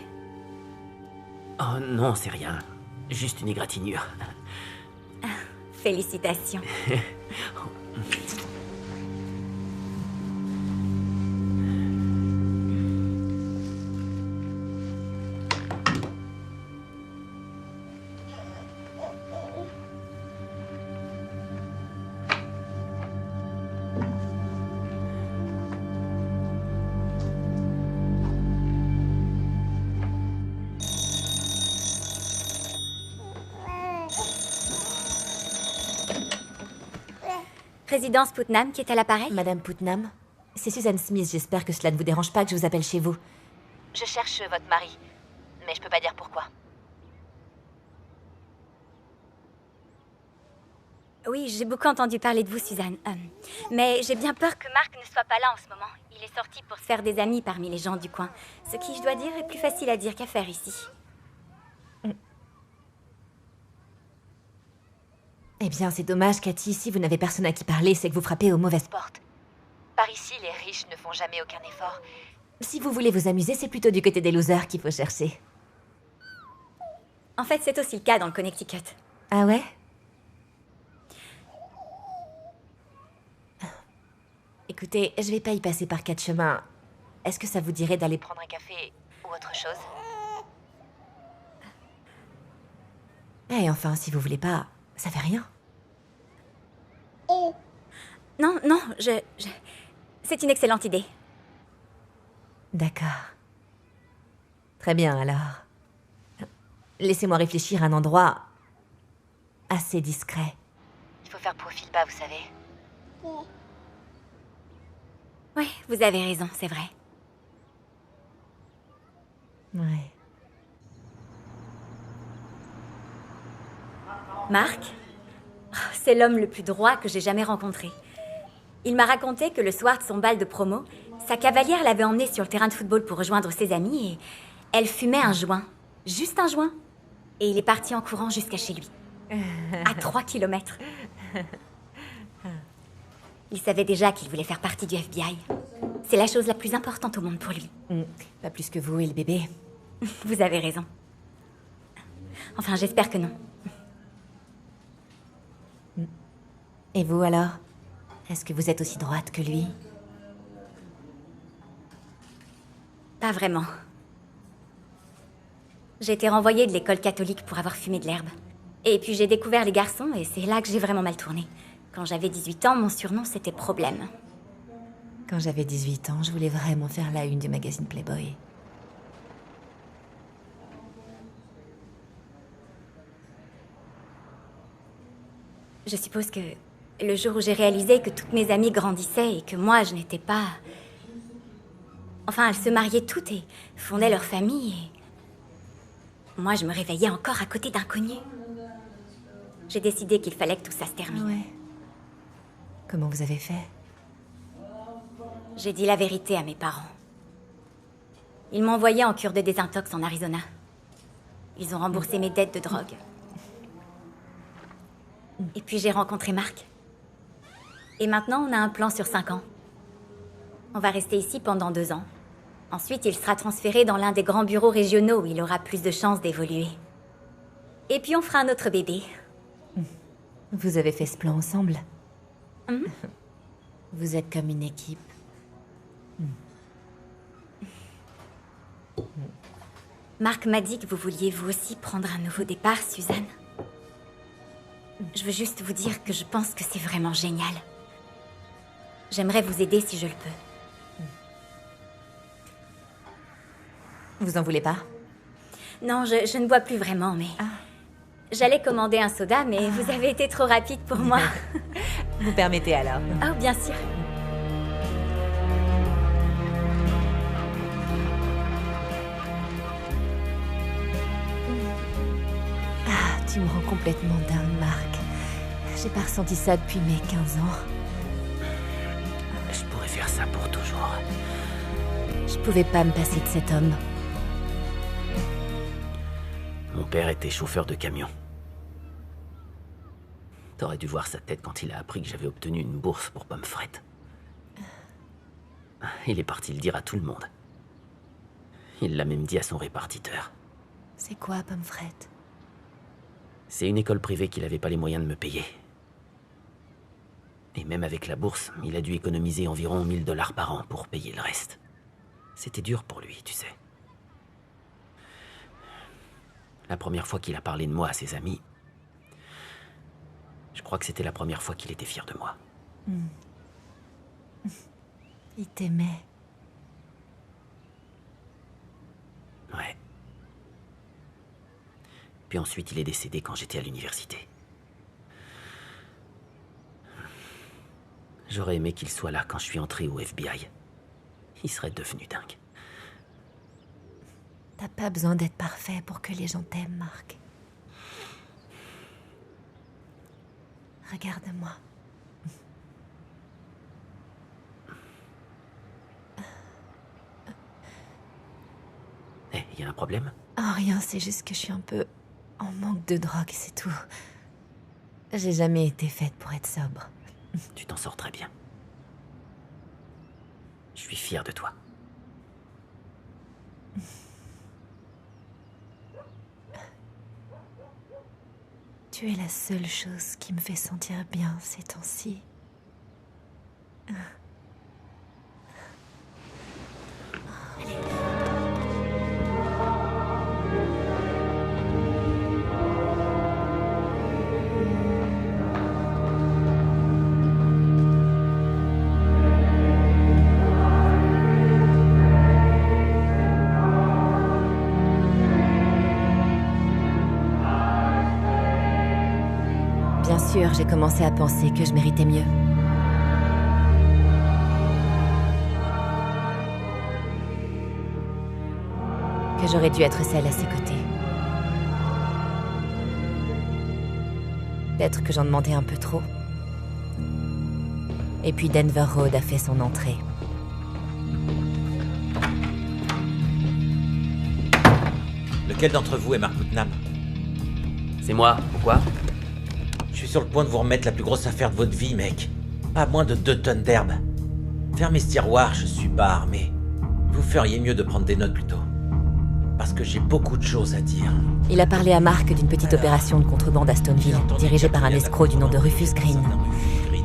Oh non, c'est rien. Juste une égratignure. Félicitations. Résidence Putnam qui est à l'appareil? Madame Putnam, c'est Suzanne Smith, j'espère que cela ne vous dérange pas que je vous appelle chez vous. Je cherche votre mari, mais je peux pas dire pourquoi. Oui, j'ai beaucoup entendu parler de vous, Suzanne. Mais j'ai bien peur que Mark ne soit pas là en ce moment. Il est sorti pour se faire des amis parmi les gens du coin. Ce qui, je dois dire, est plus facile à dire qu'à faire ici. Eh bien, c'est dommage, Cathy. Si vous n'avez personne à qui parler, c'est que vous frappez aux mauvaises portes. Par ici, les riches ne font jamais aucun effort. Si vous voulez vous amuser, c'est plutôt du côté des losers qu'il faut chercher. En fait, c'est aussi le cas dans le Connecticut. Ah ouais? Écoutez, je vais pas y passer par 4 chemins. Est-ce que ça vous dirait d'aller prendre un café ou autre chose? Eh, enfin, si vous voulez pas, ça fait rien. Non, non, c'est une excellente idée. D'accord. Très bien, alors. Laissez-moi réfléchir à un endroit assez discret. Il faut faire profil bas, vous savez. Oui, vous avez raison, c'est vrai. Ouais. Mark? C'est l'homme le plus droit que j'ai jamais rencontré. Il m'a raconté que le soir de son bal de promo, sa cavalière l'avait emmené sur le terrain de football pour rejoindre ses amis et elle fumait un joint. Juste un joint. Et il est parti en courant jusqu'à chez lui. À 3 kilomètres. Il savait déjà qu'il voulait faire partie du FBI. C'est la chose la plus importante au monde pour lui. Pas plus que vous et le bébé. Vous avez raison. Enfin, j'espère que non. Et vous, alors? Est-ce que vous êtes aussi droite que lui? Pas vraiment. J'ai été renvoyée de l'école catholique pour avoir fumé de l'herbe. Et puis j'ai découvert les garçons et c'est là que j'ai vraiment mal tourné. Quand j'avais 18 ans, mon surnom c'était Problème. Quand j'avais 18 ans, je voulais vraiment faire la une du magazine Playboy. Je suppose que le jour où j'ai réalisé que toutes mes amies grandissaient et que moi je n'étais pas... Enfin, elles se mariaient toutes et fondaient leur famille et... Moi, je me réveillais encore à côté d'inconnus. J'ai décidé qu'il fallait que tout ça se termine. Ouais. Comment vous avez fait? J'ai dit la vérité à mes parents. Ils m'ont envoyé en cure de désintox en Arizona. Ils ont remboursé mes dettes de drogue. Et puis j'ai rencontré Mark. Et maintenant, on a un plan sur 5 ans. On va rester ici pendant 2 ans. Ensuite, il sera transféré dans l'un des grands bureaux régionaux où il aura plus de chances d'évoluer. Et puis on fera un autre bébé. Vous avez fait ce plan ensemble? Hum? Vous êtes comme une équipe. Mark m'a dit que vous vouliez vous aussi prendre un nouveau départ, Suzanne. Je veux juste vous dire que je pense que c'est vraiment génial. J'aimerais vous aider si je le peux. Vous en voulez pas? Non, je ne bois plus vraiment, mais... J'allais commander un soda, mais vous avez été trop rapide pour moi. Vous permettez alors? Oh, bien sûr. Ah, tu me rends complètement dingue, Mark. J'ai pas ressenti ça depuis mes 15 ans. Je pourrais faire ça pour toujours. Je pouvais pas me passer de cet homme. Mon père était chauffeur de camion. T'aurais dû voir sa tête quand il a appris que j'avais obtenu une bourse pour Pomfret. Il est parti le dire à tout le monde. Il l'a même dit à son répartiteur. C'est quoi, Pomfret? C'est une école privée qu'il n'avait pas les moyens de me payer. Et même avec la bourse, il a dû économiser environ 1000 $ par an pour payer le reste. C'était dur pour lui, tu sais. La première fois qu'il a parlé de moi à ses amis, je crois que c'était la première fois qu'il était fier de moi. Il t'aimait. Ouais. Puis ensuite, il est décédé quand j'étais à l'université. J'aurais aimé qu'il soit là quand je suis entré au FBI. Il serait devenu dingue. T'as pas besoin d'être parfait pour que les gens t'aiment, Mark. Regarde-moi. Eh, y a un problème? Oh, rien, c'est juste que je suis un peu en manque de drogue, c'est tout. J'ai jamais été faite pour être sobre. Tu t'en sors très bien. Je suis fier de toi. Tu es la seule chose qui me fait sentir bien ces temps-ci. Bien sûr, j'ai commencé à penser que je méritais mieux. Que j'aurais dû être celle à ses côtés. Peut-être que j'en demandais un peu trop. Et puis Denver Road a fait son entrée. Lequel d'entre vous est Mark Putnam? C'est moi, pourquoi? Je suis sur le point de vous remettre la plus grosse affaire de votre vie, mec. Pas moins de 2 tonnes d'herbe. Fermez ce tiroir, je suis pas armé. Vous feriez mieux de prendre des notes plutôt. Parce que j'ai beaucoup de choses à dire. Il a parlé à Mark d'une petite opération de contrebande à Stoneville, dirigée par un escroc du nom de Rufus Green.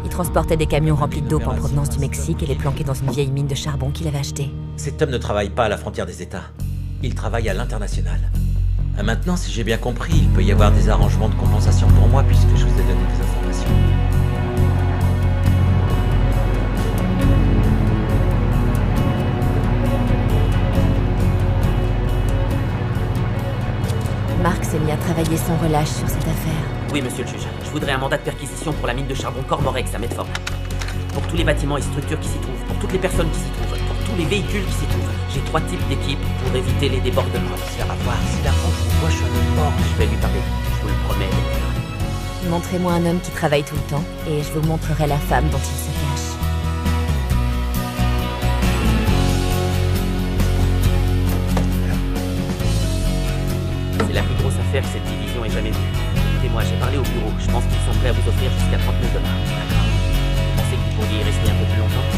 Il transportait des camions remplis de dope en provenance du Mexique et les planquait dans une vieille mine de charbon qu'il avait achetée. Cet homme ne travaille pas à la frontière des États. Il travaille à l'international. Maintenant, si j'ai bien compris, il peut y avoir des arrangements de compensation pour moi puisque je vous ai donné des informations. Mark s'est mis à travailler sans relâche sur cette affaire. Oui, monsieur le juge. Je voudrais un mandat de perquisition pour la mine de charbon Cormorex à Medford. Pour tous les bâtiments et structures qui s'y trouvent, pour toutes les personnes qui s'y trouvent, pour tous les véhicules qui s'y trouvent. J'ai 3 types d'équipes pour éviter les débordements. Ça va voir, si la France vous voit, je suis un mort. Je vais lui parler, je vous le promets. Montrez-moi un homme qui travaille tout le temps, et je vous montrerai la femme dont il se cache. C'est la plus grosse affaire que cette division ait jamais vue. Écoutez-moi, j'ai parlé au bureau. Je pense qu'ils sont prêts à vous offrir jusqu'à 30 000 $. D'accord. Vous pensez que vous pourriez y rester un peu plus longtemps?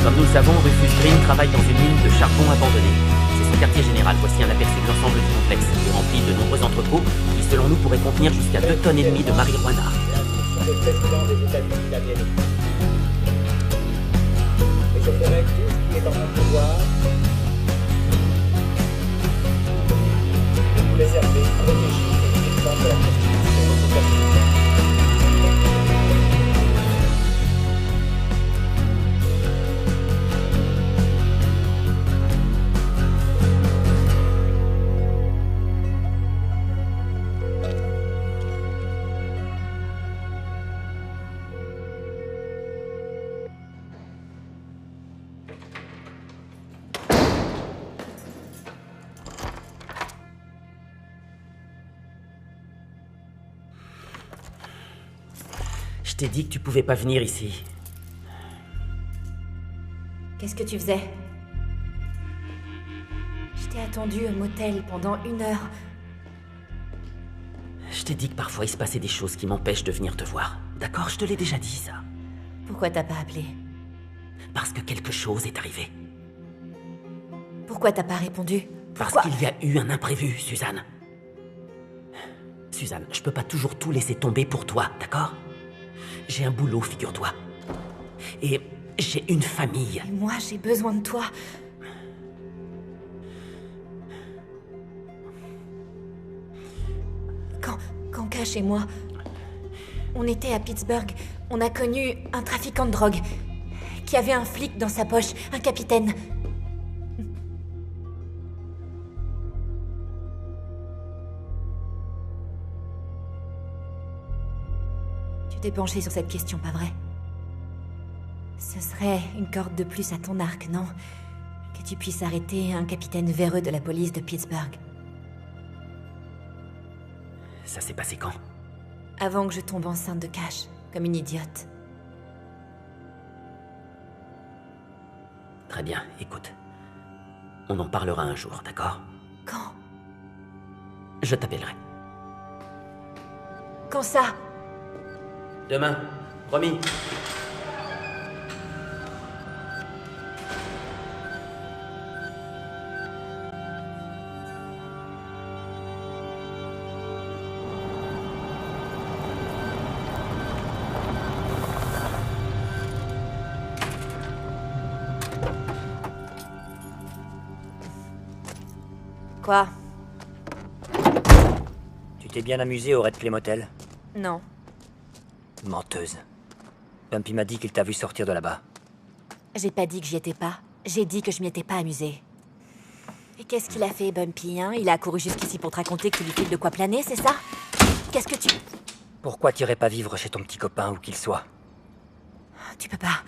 Comme nous le savons, Rufus Green travaille dans une mine de charbon abandonnée. C'est son quartier général. Voici un aperçu de l'ensemble du complexe. Il est rempli de nombreux entrepôts qui, selon nous, pourraient contenir jusqu'à 2,5 tonnes de marijuana. Le président des États-Unis d'Amérique. Et je ferai tout ce qui est en mon pouvoir pour vous préserver, protéger et défendre la Constitution des États-Unis. Je t'ai dit que tu pouvais pas venir ici. Qu'est-ce que tu faisais? Je t'ai attendu au motel pendant 1 heure. Je t'ai dit que parfois il se passait des choses qui m'empêchent de venir te voir. D'accord, je te l'ai déjà dit, ça. Pourquoi t'as pas appelé? Parce que quelque chose est arrivé. Pourquoi t'as pas répondu? Parce qu'il y a eu un imprévu, Suzanne. Suzanne, je peux pas toujours tout laisser tomber pour toi, d'accord? J'ai un boulot, figure-toi. Et j'ai une famille. Et moi, j'ai besoin de toi. Quand Cash et moi, on était à Pittsburgh, on a connu un trafiquant de drogue qui avait un flic dans sa poche, un capitaine. Tu t'es penché sur cette question, pas vrai? Ce serait une corde de plus à ton arc, non? Que tu puisses arrêter un capitaine véreux de la police de Pittsburgh. Ça s'est passé quand? Avant que je tombe enceinte de Cash, comme une idiote. Très bien, écoute. On en parlera un jour, d'accord? Quand? Je t'appellerai. Quand ça? Demain, promis. Quoi? Tu t'es bien amusé au Red Clay Motel? Non. Menteuse. Bumpy m'a dit qu'il t'a vu sortir de là-bas. J'ai pas dit que j'y étais pas. J'ai dit que je m'y étais pas amusée. Et qu'est-ce qu'il a fait, Bumpy, hein? Il a couru jusqu'ici pour te raconter que tu lui files de quoi planer, c'est ça? Qu'est-ce que tu... Pourquoi t'irais pas vivre chez ton petit copain, où qu'il soit? Tu peux pas...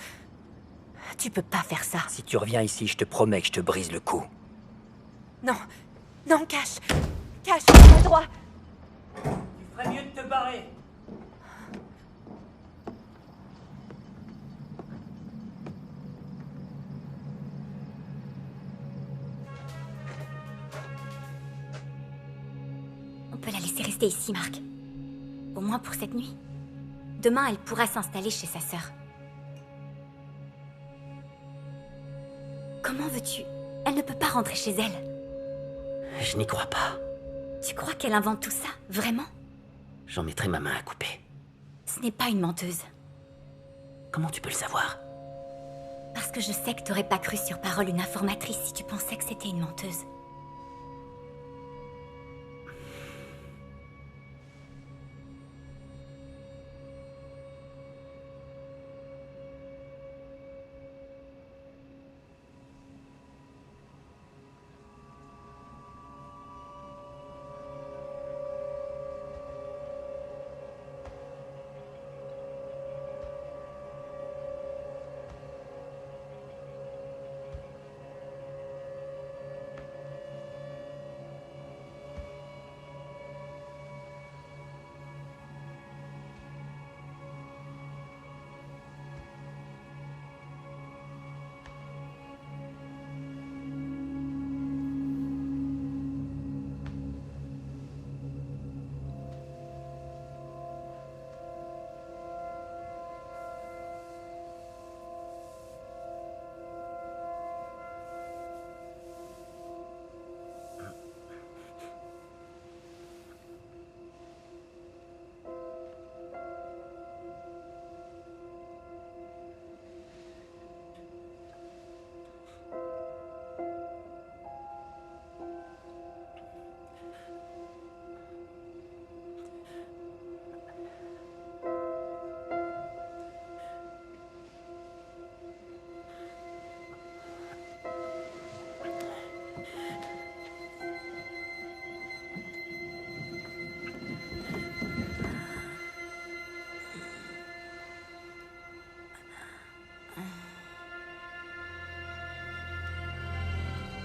Tu peux pas faire ça. Si tu reviens ici, je te promets que je te brise le cou. Non. Non, Cash. Cash, t'as le droit. Tu ferais mieux de te barrer. On peut la laisser rester ici, Mark. Au moins pour cette nuit. Demain, elle pourra s'installer chez sa sœur. Comment veux-tu? Elle ne peut pas rentrer chez elle. Je n'y crois pas. Tu crois qu'elle invente tout ça, vraiment? J'en mettrai ma main à couper. Ce n'est pas une menteuse. Comment tu peux le savoir? Parce que je sais que t'aurais pas cru sur parole une informatrice si tu pensais que c'était une menteuse.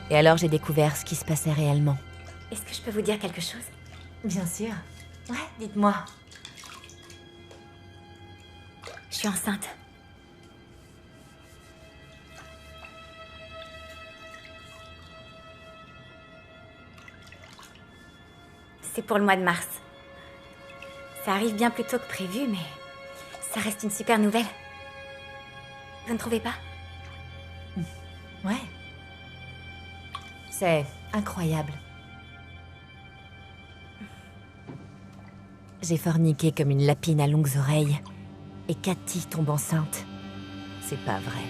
Et alors j'ai découvert ce qui se passait réellement. Est-ce que je peux vous dire quelque chose? Bien sûr. Ouais, dites-moi. Je suis enceinte. C'est pour le mois de mars. Ça arrive bien plus tôt que prévu, mais ça reste une super nouvelle. Vous ne trouvez pas? Ouais. C'est incroyable. J'ai forniqué comme une lapine à longues oreilles. Et Cathy tombe enceinte. C'est pas vrai.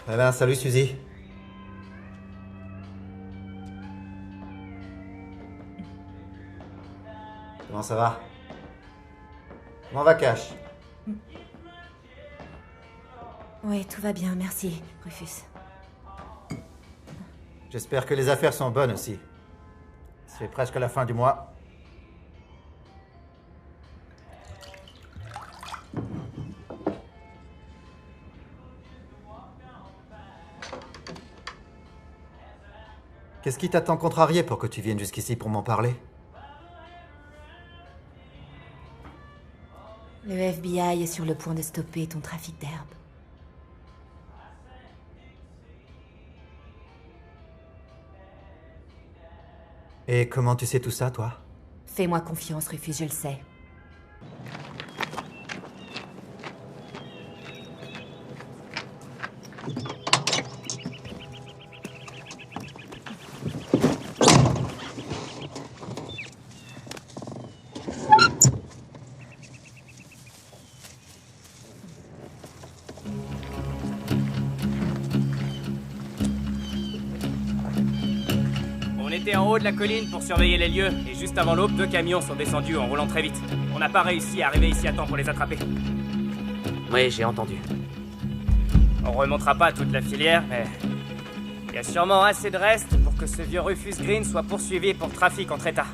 Eh ben, salut Suzy. Comment ça va? Comment va Cash? Oui, tout va bien, merci, Rufus. J'espère que les affaires sont bonnes aussi. C'est presque la fin du mois. Qu'est-ce qui t'a tant contrarié pour que tu viennes jusqu'ici pour m'en parler? Le FBI est sur le point de stopper ton trafic d'herbe. Et comment tu sais tout ça, toi? Fais-moi confiance, Rufus, je le sais. On était en haut de la colline pour surveiller les lieux, et juste avant l'aube, 2 camions sont descendus en roulant très vite. On n'a pas réussi à arriver ici à temps pour les attraper. Oui, j'ai entendu. On remontera pas toute la filière, mais il y a sûrement assez de restes pour que ce vieux Rufus Green soit poursuivi pour trafic entre États.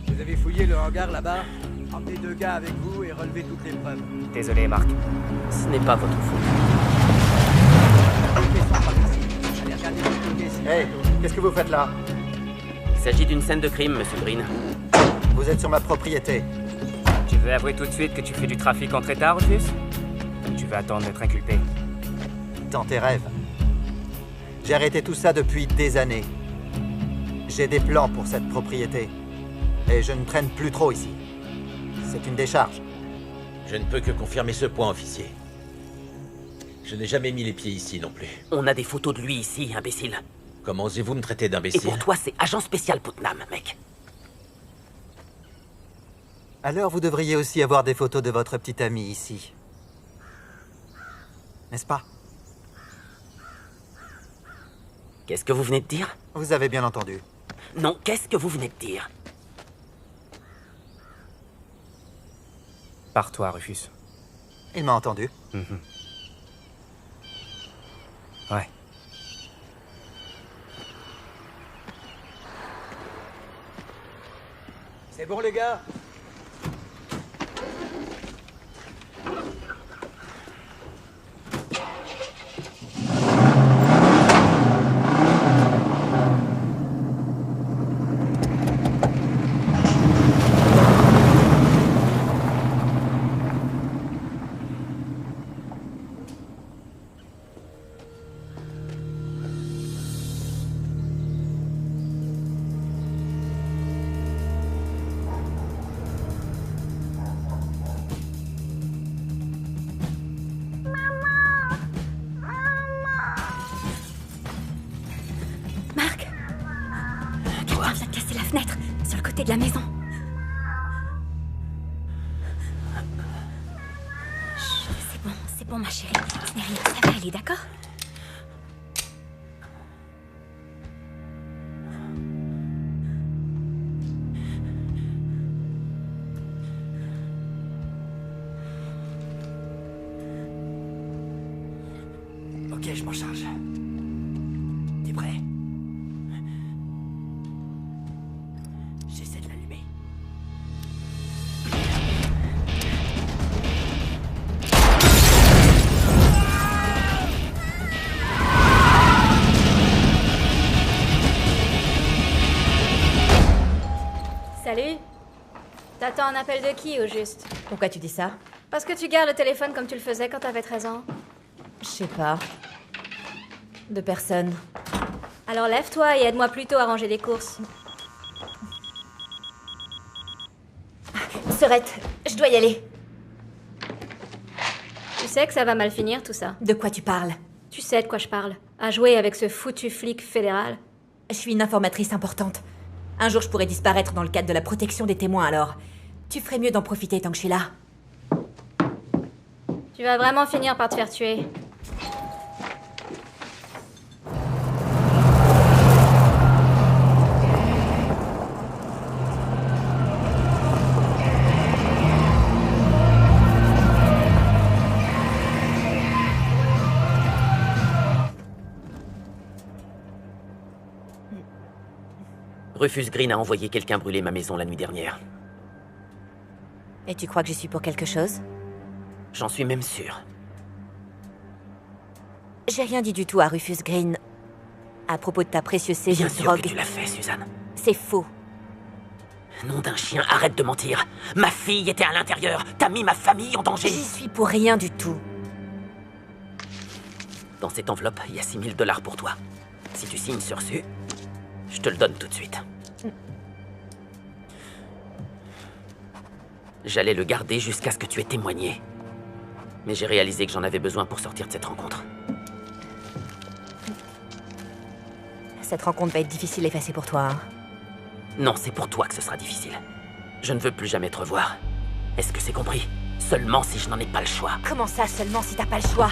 Vous avez fouillé le hangar là-bas? Emmenez 2 gars avec vous et relevez toutes les preuves. Désolé, Marc. Ce n'est pas votre faute. Hey, qu'est-ce que vous faites là? Il s'agit d'une scène de crime, monsieur Green. Vous êtes sur ma propriété. Tu veux avouer tout de suite que tu fais du trafic entre États, Rufus? Ou tu veux attendre d'être inculpé? Dans tes rêves. J'ai arrêté tout ça depuis des années. J'ai des plans pour cette propriété. Et je ne traîne plus trop ici. C'est une décharge. Je ne peux que confirmer ce point, officier. Je n'ai jamais mis les pieds ici non plus. On a des photos de lui ici, imbécile. Comment osez-vous me traiter Et d'imbécile? pour toi, c'est agent spécial Putnam, mec. Alors vous devriez aussi avoir des photos de votre petit ami ici. N'est-ce pas? Qu'est-ce que vous venez de dire? Vous avez bien entendu. Non, qu'est-ce que vous venez de dire? Pars-toi, Rufus. Il m'a entendu. Ouais. C'est bon les gars? Quelqu'un vient de casser la fenêtre, sur le côté de la maison. Chut, c'est bon, ma chérie. Ce n'est rien, ça va aller, d'accord? Ok, je m'en charge. T'es prêt? J'essaie de l'allumer. Salut. T'attends un appel de qui, au juste? Pourquoi tu dis ça? Parce que tu gardes le téléphone comme tu le faisais quand t'avais 13 ans. Je sais pas. De personne. Alors lève-toi et aide-moi plutôt à ranger les courses. Sorette, je dois y aller. Tu sais que ça va mal finir, tout ça. De quoi tu parles? Tu sais de quoi je parle. À jouer avec ce foutu flic fédéral. Je suis une informatrice importante. Un jour, je pourrais disparaître dans le cadre de la protection des témoins, alors... Tu ferais mieux d'en profiter tant que je suis là. Tu vas vraiment finir par te faire tuer. Rufus Green a envoyé quelqu'un brûler ma maison la nuit dernière. Et tu crois que j'y suis pour quelque chose? J'en suis même sûr. J'ai rien dit du tout à Rufus Green à propos de ta précieuse saisie Bien de sûr drogue. que tu l'as fait, Suzanne. C'est faux. Nom d'un chien, arrête de mentir. Ma fille était à l'intérieur. T'as mis ma famille en danger. J'y suis pour rien du tout. Dans cette enveloppe, il y a $6000 pour toi. Si tu signes sur reçu, je te le donne tout de suite. J'allais le garder jusqu'à ce que tu aies témoigné. Mais j'ai réalisé que j'en avais besoin pour sortir de cette rencontre. Cette rencontre va être difficile à effacer pour toi, hein. Non, c'est pour toi que ce sera difficile. Je ne veux plus jamais te revoir. Est-ce que c'est compris? Seulement si je n'en ai pas le choix. Comment ça, seulement si t'as pas le choix?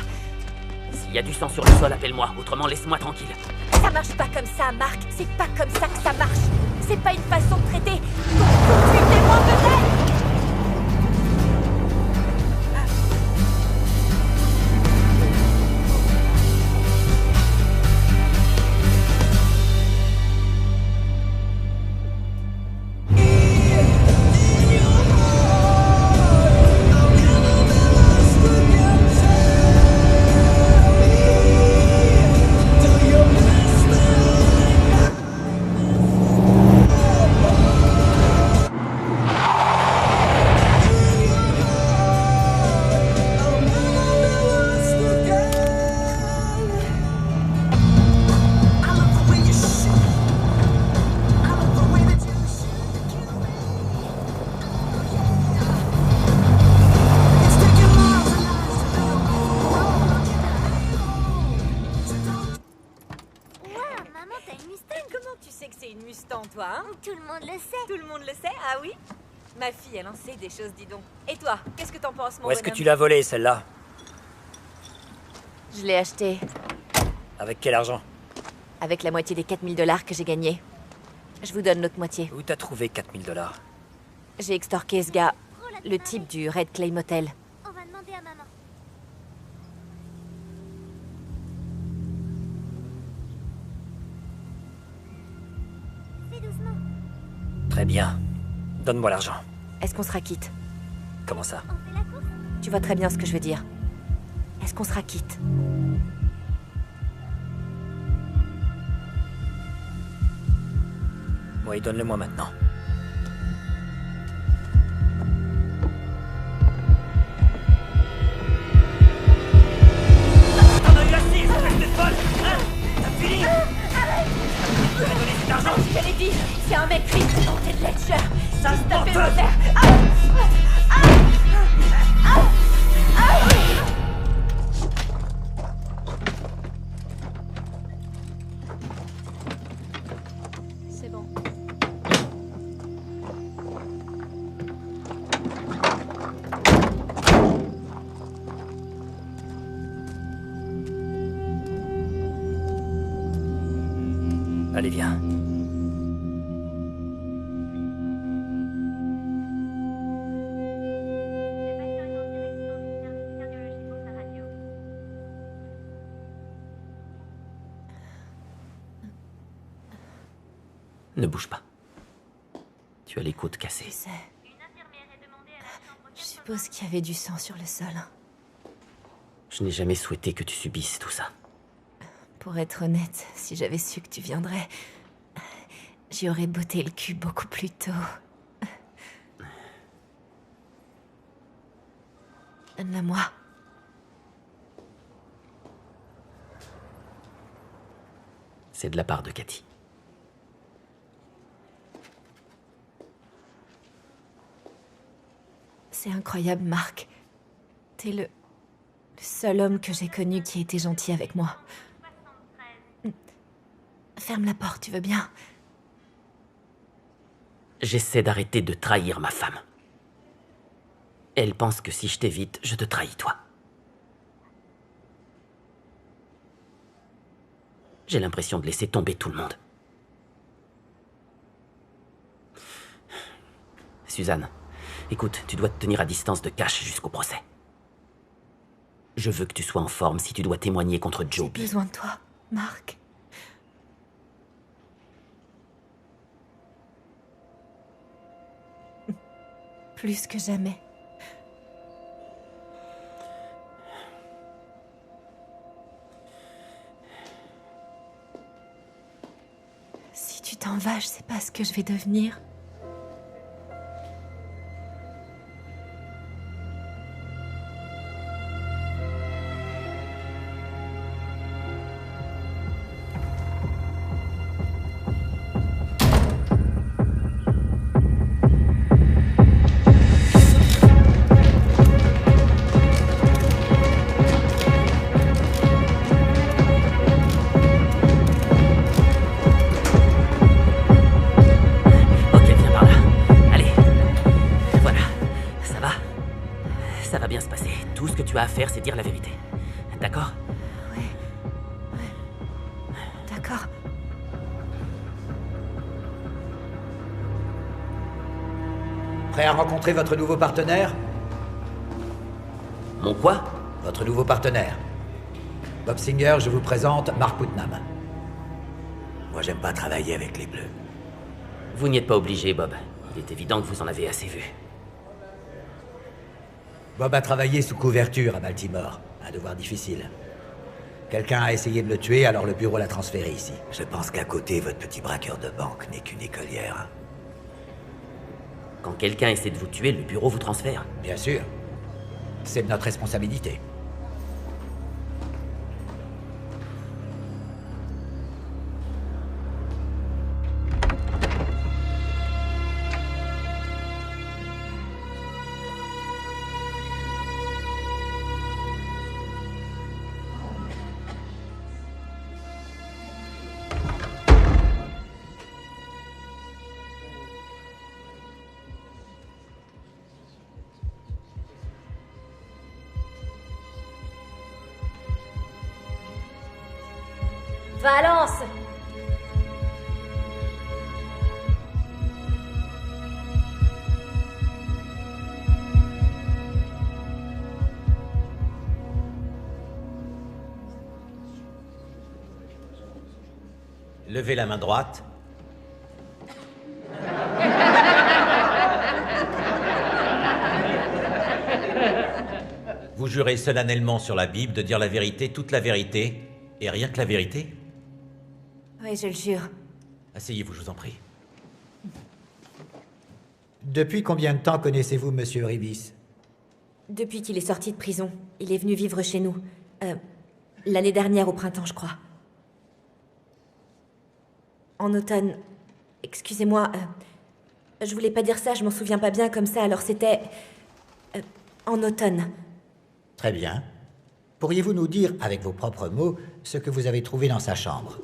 S'il y a du sang sur le sol, appelle-moi. Autrement, laisse-moi tranquille. Ça marche pas comme ça, Marc. C'est pas comme ça que ça marche. C'est pas une façon de traiter. Tu es témoin peut-être. Tout le monde le sait. Tout le monde le sait, ah oui? Ma fille, elle en sait des choses, dis donc. Et toi, qu'est-ce que t'en penses, mon Où est-ce que bonhomme? tu l'as volée, celle-là? Je l'ai achetée Avec quel argent? avec la moitié des $4000 que j'ai gagnés. Je vous donne l'autre moitié. Où t'as trouvé $4000? J'ai extorqué ce gars, le type du Red Clay Motel. On va demander à maman. Fais doucement. Très bien. Donne-moi l'argent. Est-ce qu'on sera quitte? Comment ça? On fait la course. Tu vois très bien ce que je veux dire. Est-ce qu'on sera quitte? Oui, donne-le-moi maintenant. T'en as eu assez, espèce de folle! Hein? T'as fini? Tu vas donner cet argent? Je te l'ai dit, c'est un mec riche tenté de Ledger. Ça Il se se tapait porte. le verre. C'est bon. Allez, viens. Ne bouge pas. Tu as les côtes cassées. Tu sais, je suppose qu'il y avait du sang sur le sol. Je n'ai jamais souhaité que tu subisses tout ça. Pour être honnête, si j'avais su que tu viendrais, j'y aurais botté le cul beaucoup plus tôt. Donne-la-moi. C'est de la part de Cathy. C'est incroyable, Marc. T'es le seul homme que j'ai connu qui a été gentil avec moi. Ferme la porte, tu veux bien? J'essaie d'arrêter de trahir ma femme. Elle pense que si je t'évite, je te trahis toi. J'ai l'impression de laisser tomber tout le monde. Suzanne, écoute, tu dois te tenir à distance de Cash jusqu'au procès. Je veux que tu sois en forme si tu dois témoigner contre Joe. J'ai besoin de toi, Marc. Plus que jamais. Si tu t'en vas, je sais pas ce que je vais devenir. À faire, c'est dire la vérité. D'accord? Ouais. D'accord. Prêt à rencontrer votre nouveau partenaire? Mon quoi? Votre nouveau partenaire. Bob Singer, je vous présente Mark Putnam. Moi, j'aime pas travailler avec les bleus. Vous n'y êtes pas obligé, Bob. Il est évident que vous en avez assez vu. Bob a travaillé sous couverture à Baltimore. Un devoir difficile. Quelqu'un a essayé de le tuer, alors le bureau l'a transféré ici. Je pense qu'à côté, votre petit braqueur de banque n'est qu'une écolière. Quand quelqu'un essaie de vous tuer, le bureau vous transfère. Bien sûr. C'est de notre responsabilité. Valence! Levez la main droite. Vous jurez solennellement sur la Bible de dire la vérité, toute la vérité, et rien que la vérité? Oui, je le jure. Asseyez-vous, je vous en prie. Depuis combien de temps connaissez-vous Monsieur Ribis? Depuis qu'il est sorti de prison. Il est venu vivre chez nous. L'année dernière, au printemps, je crois. En automne. Excusez-moi, je voulais pas dire ça, je m'en souviens pas bien comme ça, alors c'était... en automne. Très bien. Pourriez-vous nous dire, avec vos propres mots, ce que vous avez trouvé dans sa chambre?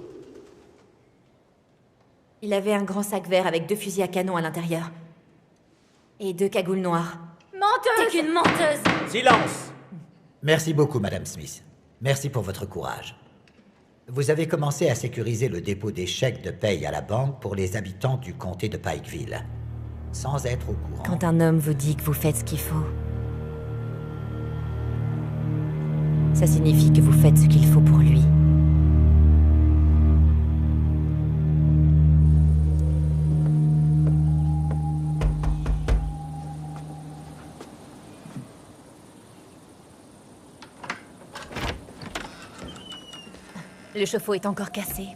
Il avait un grand sac vert avec 2 fusils à canon à l'intérieur. Et 2 cagoules noires. Menteuse! T'es qu'une menteuse! Silence! Merci beaucoup, Madame Smith. Merci pour votre courage. Vous avez commencé à sécuriser le dépôt des chèques de paye à la banque pour les habitants du comté de Pikeville, sans être au courant. Quand un homme vous dit que vous faites ce qu'il faut, ça signifie que vous faites ce qu'il faut pour lui. Le chauffe-eau est encore cassé.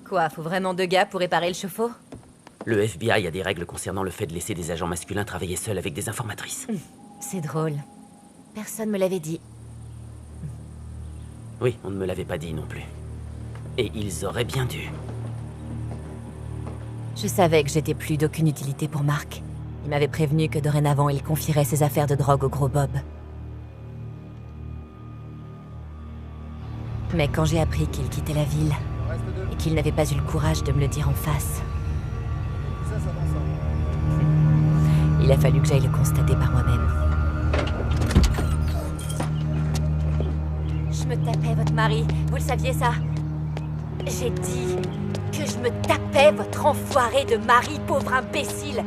Quoi, faut vraiment 2 gars pour réparer le chauffe-eau? Le FBI a des règles concernant le fait de laisser des agents masculins travailler seuls avec des informatrices. C'est drôle. Personne me l'avait dit. Oui, on ne me l'avait pas dit non plus. Et ils auraient bien dû. Je savais que j'étais plus d'aucune utilité pour Mark. Il m'avait prévenu que dorénavant, il confierait ses affaires de drogue au gros Bob. Mais quand j'ai appris qu'il quittait la ville, et qu'il n'avait pas eu le courage de me le dire en face, il a fallu que j'aille le constater par moi-même. Je me tapais votre mari, vous le saviez ça? J'ai dit que je me tapais votre enfoiré de mari, pauvre imbécile!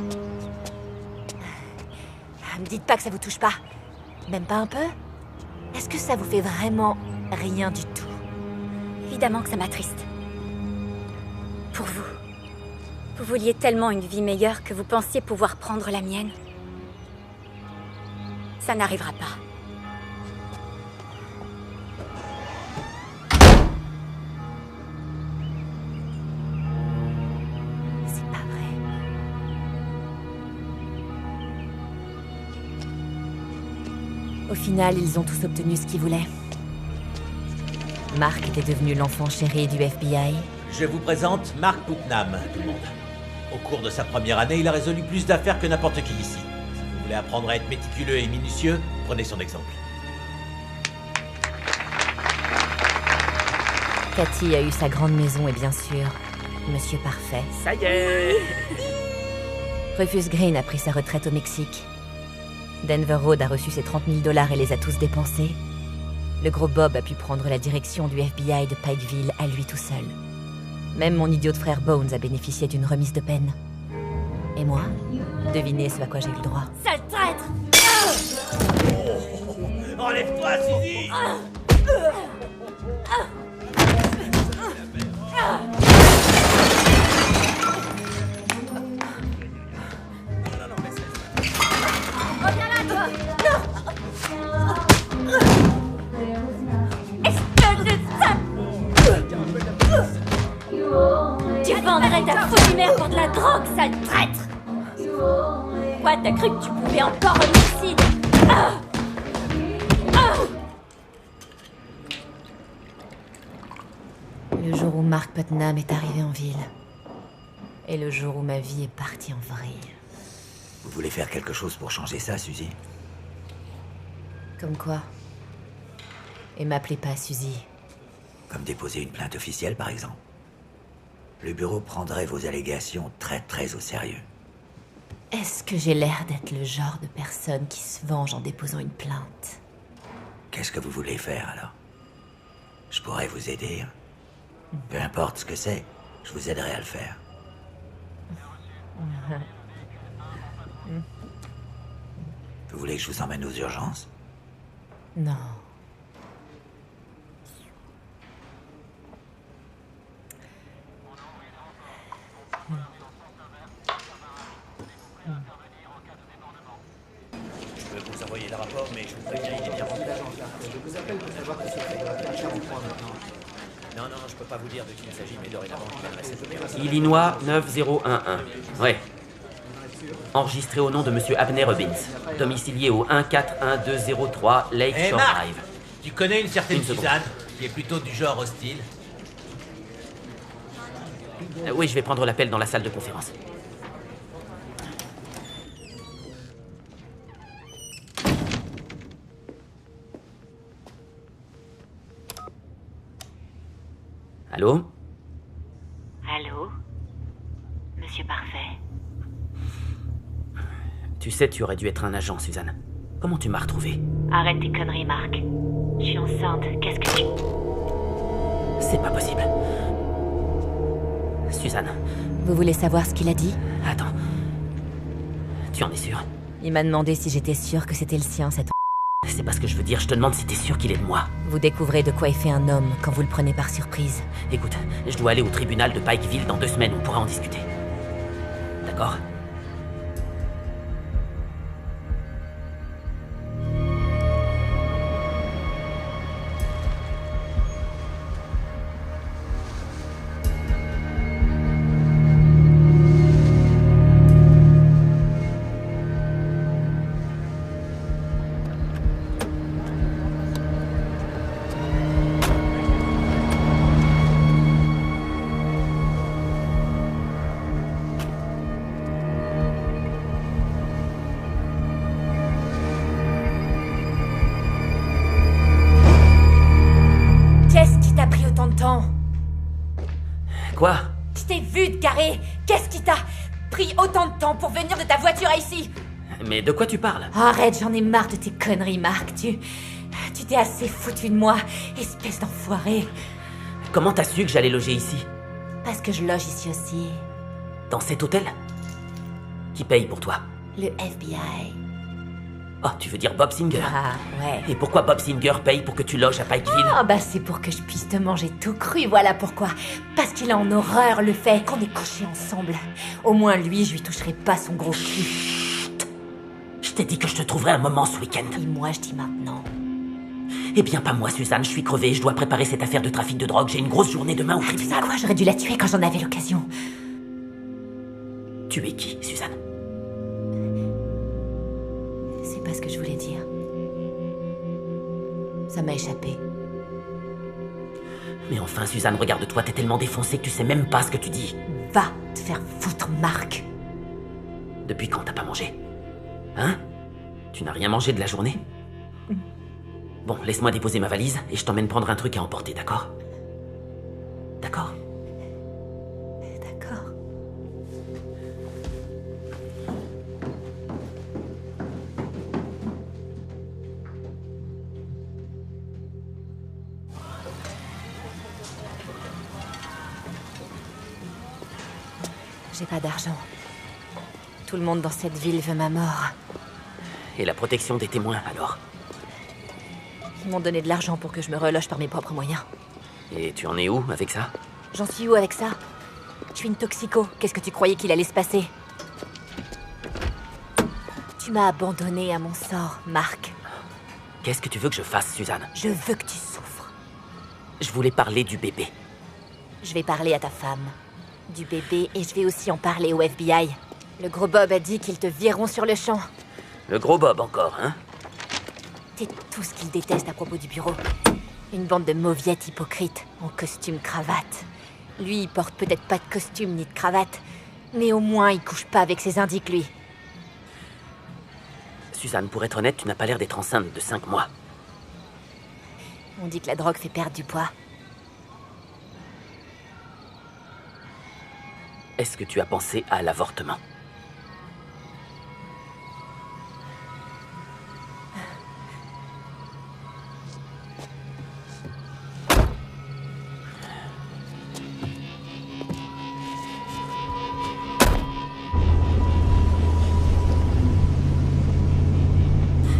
Me dites pas que ça vous touche pas. Même pas un peu? Est-ce que ça vous fait vraiment rien du tout? Évidemment que ça m'attriste. Pour vous. Vous vouliez tellement une vie meilleure que vous pensiez pouvoir prendre la mienne. Ça n'arrivera pas. C'est pas vrai. Au final, ils ont tous obtenu ce qu'ils voulaient. Mark était devenu l'enfant chéri du FBI. Je vous présente Mark Putnam, tout le monde. Au cours de sa première année, il a résolu plus d'affaires que n'importe qui ici. Si vous voulez apprendre à être méticuleux et minutieux, prenez son exemple. Cathy a eu sa grande maison et bien sûr, Monsieur Parfait. Ça y est. Rufus Green a pris sa retraite au Mexique. Denver Road a reçu ses 30 000 $ et les a tous dépensés. Le gros Bob a pu prendre la direction du FBI de Pikeville à lui tout seul. Même mon idiot de frère Bones a bénéficié d'une remise de peine. Et moi, devinez ce à quoi j'ai eu le droit. Sale traître! Enlève-toi, Suzy! Reviens là, toi! Tu vendrais ta foutue mère pour de la drogue, sale traître! Quoi, t'as cru que tu pouvais encore homicide? Le jour où Mark Putnam est arrivé en ville. Et le jour où ma vie est partie en vrille. Vous voulez faire quelque chose pour changer ça, Suzy? Comme quoi? Et m'appelez pas Suzy. Comme déposer une plainte officielle, par exemple. Le bureau prendrait vos allégations très au sérieux. Est-ce que j'ai l'air d'être le genre de personne qui se venge en déposant une plainte? Qu'est-ce que vous voulez faire, alors? Je pourrais vous aider. Peu importe ce que c'est, je vous aiderai à le faire. Vous voulez que je vous emmène aux urgences? Non. Je peux vous envoyer le rapport, mais je vous préviens, il est bien rempli. Je vous appelle pour savoir que c'est fait. maintenant. Non, je peux pas vous dire de qui il s'agit, mais dorénavant, je mènerai cette opération. Illinois 9011. Ouais. Enregistré au nom de Monsieur Abner Robbins. Domicilié au 141203 Lakeshore Mark, Drive. tu connais une certaine Une seconde. Suzanne, qui est plutôt du genre hostile? Oui, je vais prendre l'appel dans la salle de conférence. Allô? Allô? Monsieur Parfait? Tu sais, tu aurais dû être un agent, Suzanne. Comment tu m'as retrouvé? Arrête tes conneries, Mark. Je suis enceinte. Qu'est-ce que tu... C'est pas possible. Suzanne. Vous voulez savoir ce qu'il a dit? Attends. Tu en es sûr? Il m'a demandé si j'étais sûre que c'était le sien, cet... C'est pas ce que je veux dire, je te demande si t'es sûr qu'il est de moi. Vous découvrez de quoi est fait un homme quand vous le prenez par surprise. Écoute, je dois aller au tribunal de Pikeville dans 2 semaines, on pourra en discuter. D'accord? Quoi? Je t'ai vu te garer. Qu'est-ce qui t'a pris autant de temps pour venir de ta voiture à ici? Mais de quoi tu parles? Arrête, j'en ai marre de tes conneries, Mark. Tu t'es assez foutu de moi, espèce d'enfoiré. Comment t'as su que j'allais loger ici? Parce que je loge ici aussi. Dans cet hôtel? Qui paye pour toi? Le FBI. Oh, tu veux dire Bob Singer? Ah, ouais. Et pourquoi Bob Singer paye pour que tu loges à Pikeville? Ah, bah c'est pour que je puisse te manger tout cru, voilà pourquoi. Parce qu'il a en horreur le fait qu'on ait couché ensemble. Au moins lui, je lui toucherai pas son gros cul. Chut. Je t'ai dit que je te trouverai un moment ce week-end. Et moi, je dis maintenant. Eh bien, pas moi, Suzanne, je suis crevée, je dois préparer cette affaire de trafic de drogue, j'ai une grosse journée demain au tribunal. Tu sais quoi, j'aurais dû la tuer quand j'en avais l'occasion. Tu es qui, Suzanne? C'est pas ce que je voulais dire. Ça m'a échappé. Mais enfin, Suzanne, regarde-toi, t'es tellement défoncée que tu sais même pas ce que tu dis. Va te faire foutre, Marc. Depuis quand t'as pas mangé? Hein? Tu n'as rien mangé de la journée? Bon, laisse-moi déposer ma valise et je t'emmène prendre un truc à emporter, d'accord? D'accord? D'accord. J'ai pas d'argent. Tout le monde dans cette ville veut ma mort. Et la protection des témoins, alors? Ils m'ont donné de l'argent pour que je me reloge par mes propres moyens. Et tu en es où avec ça? J'en suis où avec ça? Je suis une toxico. Qu'est-ce que tu croyais qu'il allait se passer? Tu m'as abandonné à mon sort, Marc. Qu'est-ce que tu veux que je fasse, Suzanne? Je veux que tu souffres. Je voulais parler du bébé. Je vais parler à ta femme. Du bébé, et je vais aussi en parler au FBI. Le gros Bob a dit qu'ils te vireront sur le champ. Le gros Bob encore, hein? C'est tout ce qu'ils détestent à propos du bureau. Une bande de mauviettes hypocrites, en costume-cravate. Lui, il porte peut-être pas de costume ni de cravate, mais au moins il couche pas avec ses indices, lui. Suzanne, pour être honnête, tu n'as pas l'air d'être enceinte de 5 mois. On dit que la drogue fait perdre du poids. Est-ce que tu as pensé à l'avortement?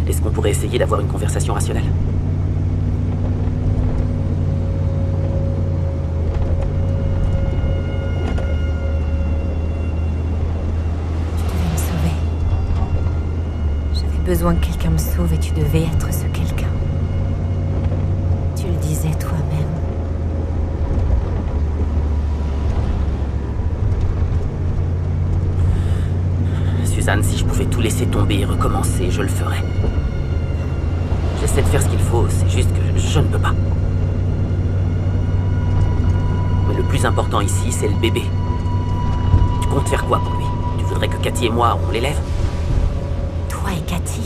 Est-ce qu'on pourrait essayer d'avoir une conversation rationnelle? Besoin que quelqu'un me sauve et tu devais être ce quelqu'un. Tu le disais toi-même. Suzanne, si je pouvais tout laisser tomber et recommencer, je le ferais. J'essaie de faire ce qu'il faut, c'est juste que je ne peux pas. Mais le plus important ici, c'est le bébé. Tu comptes faire quoi pour lui? Tu voudrais que Cathy et moi, on l'élève? Toi et Cathy.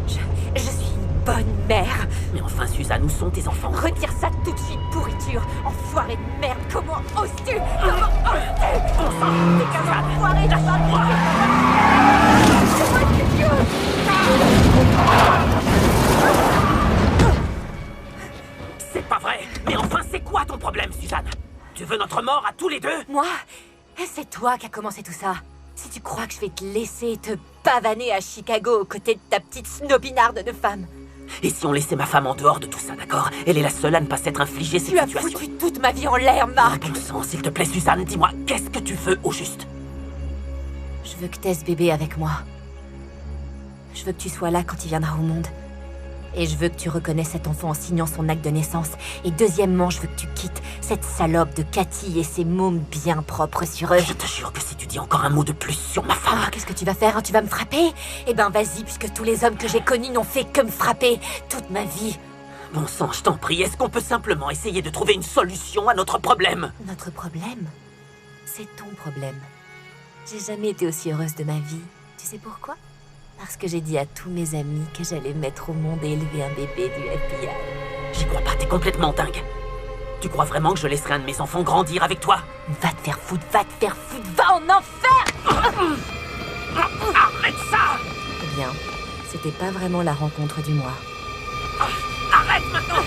Je suis une bonne mère. Mais enfin, Suzanne, où sont tes enfants? Retire ça tout de suite, pourriture. Enfoiré de merde, comment oses-tu? Comment oses-tu? T'es qu'un enfoiré de C'est pas vrai. Mais enfin, c'est quoi ton problème, Suzanne? Tu veux notre mort à tous les deux? Moi? C'est toi qui as commencé tout ça. Si tu crois que je vais te laisser te pavaner à Chicago aux côtés de ta petite snobinarde de femme. Et si on laissait ma femme en dehors de tout ça, d'accord? Elle est la seule à ne pas s'être infligée cette situation. Tu as foutu toute ma vie en l'air, Marc. Bon sang, s'il te plaît, Suzanne, dis-moi, qu'est-ce que tu veux au juste? Je veux que t'aies ce bébé avec moi. Je veux que tu sois là quand il viendra au monde. Et je veux que tu reconnaisses cet enfant en signant son acte de naissance. Et deuxièmement, je veux que tu quittes cette salope de Cathy et ses mômes bien propres sur eux. Je te jure que si tu dis encore un mot de plus sur ma femme... Ah, qu'est-ce que tu vas faire, hein? Tu vas me frapper? Eh ben vas-y, puisque tous les hommes que j'ai connus n'ont fait que me frapper toute ma vie. Bon sang, je t'en prie, est-ce qu'on peut simplement essayer de trouver une solution à notre problème? Notre problème? C'est ton problème. J'ai jamais été aussi heureuse de ma vie. Tu sais pourquoi? Parce que j'ai dit à tous mes amis que j'allais mettre au monde et élever un bébé du FBI. J'y crois pas, t'es complètement dingue. Tu crois vraiment que je laisserai un de mes enfants grandir avec toi? Va te faire foutre, va en enfer! Arrête ça! Eh bien, c'était pas vraiment la rencontre du mois. Arrête maintenant!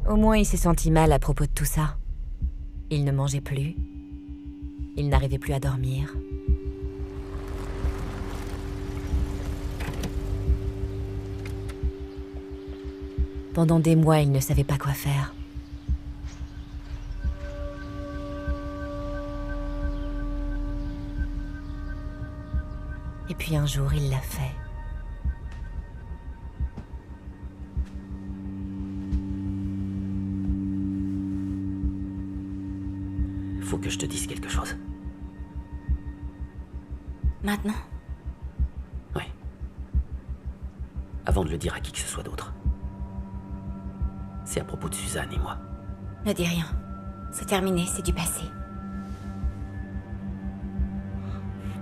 Au moins, il s'est senti mal à propos de tout ça. Il ne mangeait plus. Il n'arrivait plus à dormir. Pendant des mois, il ne savait pas quoi faire. Et puis un jour, il l'a fait. Faut que je te dise quelque chose. Maintenant? Oui. Avant de le dire à qui que ce soit d'autre. C'est à propos de Suzanne et moi. Ne dis rien. C'est terminé, c'est du passé.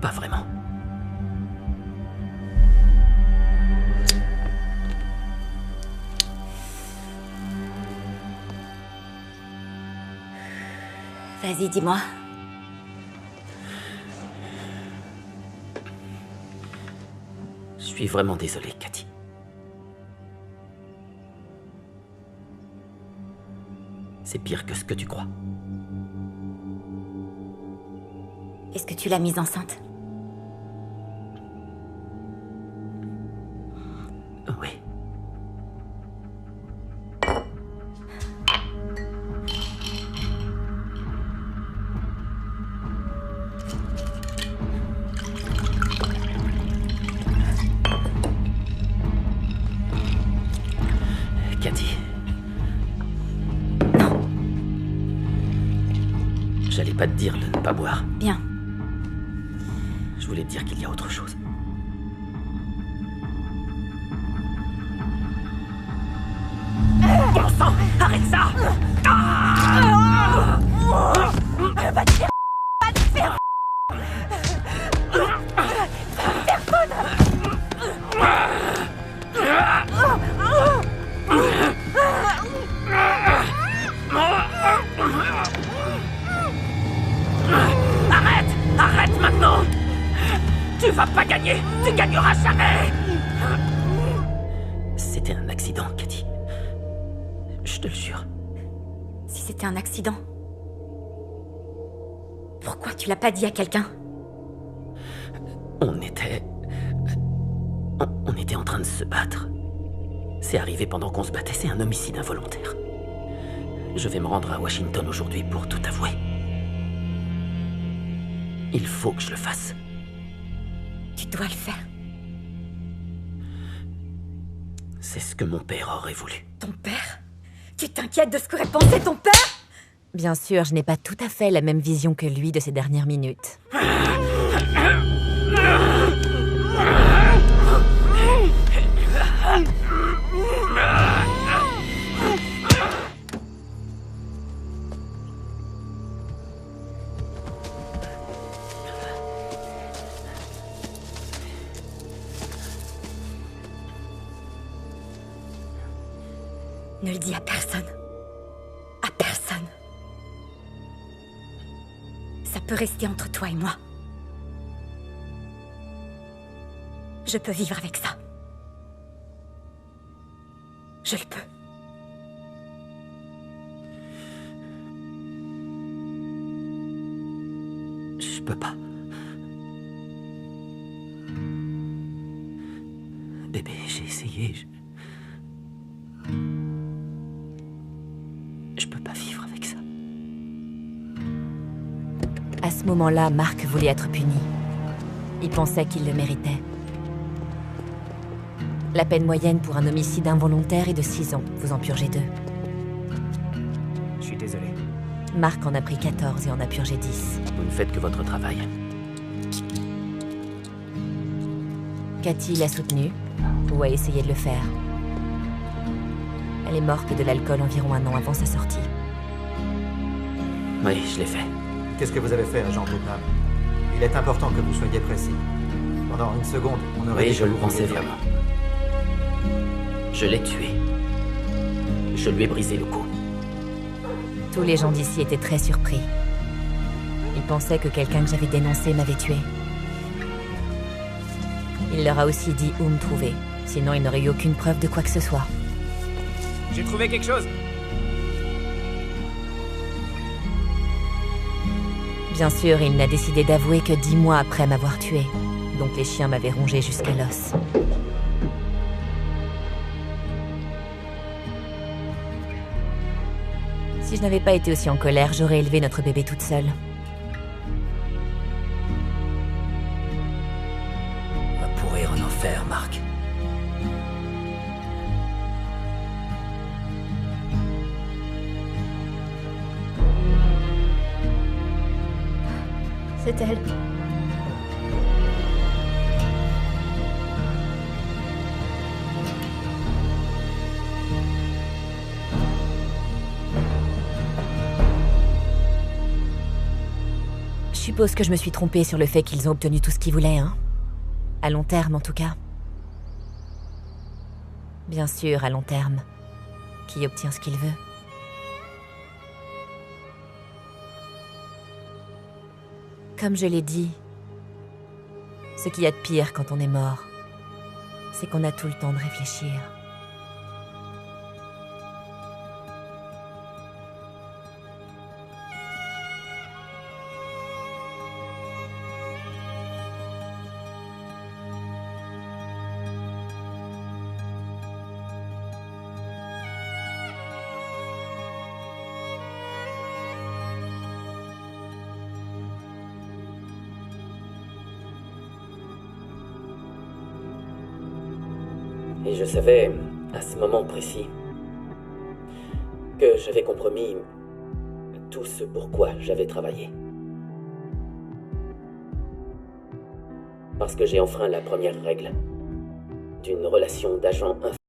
Pas vraiment. Vas-y, dis-moi. Je suis vraiment désolé, Cathy. C'est pire que ce que tu crois. Est-ce que tu l'as mise enceinte? Oui. Cathy. Non. J'allais pas te dire de ne pas boire. Bien. Je voulais te dire qu'il y a autre chose. Bon sang, arrête ça! Va te faire... Va te faire... Arrête! Arrête maintenant! Tu vas pas gagner! Tu gagneras jamais! C'était un accident, Cathy. Je te le jure. Si c'était un accident, pourquoi tu l'as pas dit à quelqu'un? On était en train de se battre. C'est arrivé pendant qu'on se battait, c'est un homicide involontaire. Je vais me rendre à Washington aujourd'hui pour tout avouer. Il faut que je le fasse. Tu dois le faire. C'est ce que mon père aurait voulu. Ton père? Tu t'inquiètes de ce qu'aurait pensé ton père? Bien sûr, je n'ai pas tout à fait la même vision que lui de ces dernières minutes. Ne le dis à personne. À personne. Ça peut rester entre toi et moi. Je peux vivre avec ça. Je le peux. Je peux pas. Bébé, j'ai essayé. Je peux pas vivre avec ça. À ce moment-là, Mark voulait être puni. Il pensait qu'il le méritait. La peine moyenne pour un homicide involontaire est de 6 ans. Vous en purgez 2. Je suis désolé. Mark en a pris 14 et en a purgé 10. Vous ne faites que votre travail. Cathy l'a soutenu, ou a essayé de le faire. Elle est morte de l'alcool environ 1 an avant sa sortie. Oui, je l'ai fait. Qu'est-ce que vous avez fait, agent Putnam? Il est important que vous soyez précis. Pendant une seconde, on aurait... Oui, je le pensais vraiment. Je l'ai tué. Je lui ai brisé le cou. Tous les gens d'ici étaient très surpris. Ils pensaient que quelqu'un que j'avais dénoncé m'avait tué. Il leur a aussi dit où me trouver. Sinon, il n'aurait eu aucune preuve de quoi que ce soit. J'ai trouvé quelque chose. Bien sûr, il n'a décidé d'avouer que 10 mois après m'avoir tué. Donc les chiens m'avaient rongé jusqu'à l'os. Si je n'avais pas été aussi en colère, j'aurais élevé notre bébé toute seule. On va pourrir en enfer, Mark. C'est elle. Je suppose que je me suis trompée sur le fait qu'ils ont obtenu tout ce qu'ils voulaient, hein. À long terme, en tout cas. Bien sûr, à long terme. Qui obtient ce qu'il veut. Comme je l'ai dit, ce qu'il y a de pire quand on est mort, c'est qu'on a tout le temps de réfléchir. Et je savais, à ce moment précis, que j'avais compromis tout ce pourquoi j'avais travaillé. Parce que j'ai enfreint la première règle d'une relation d'agent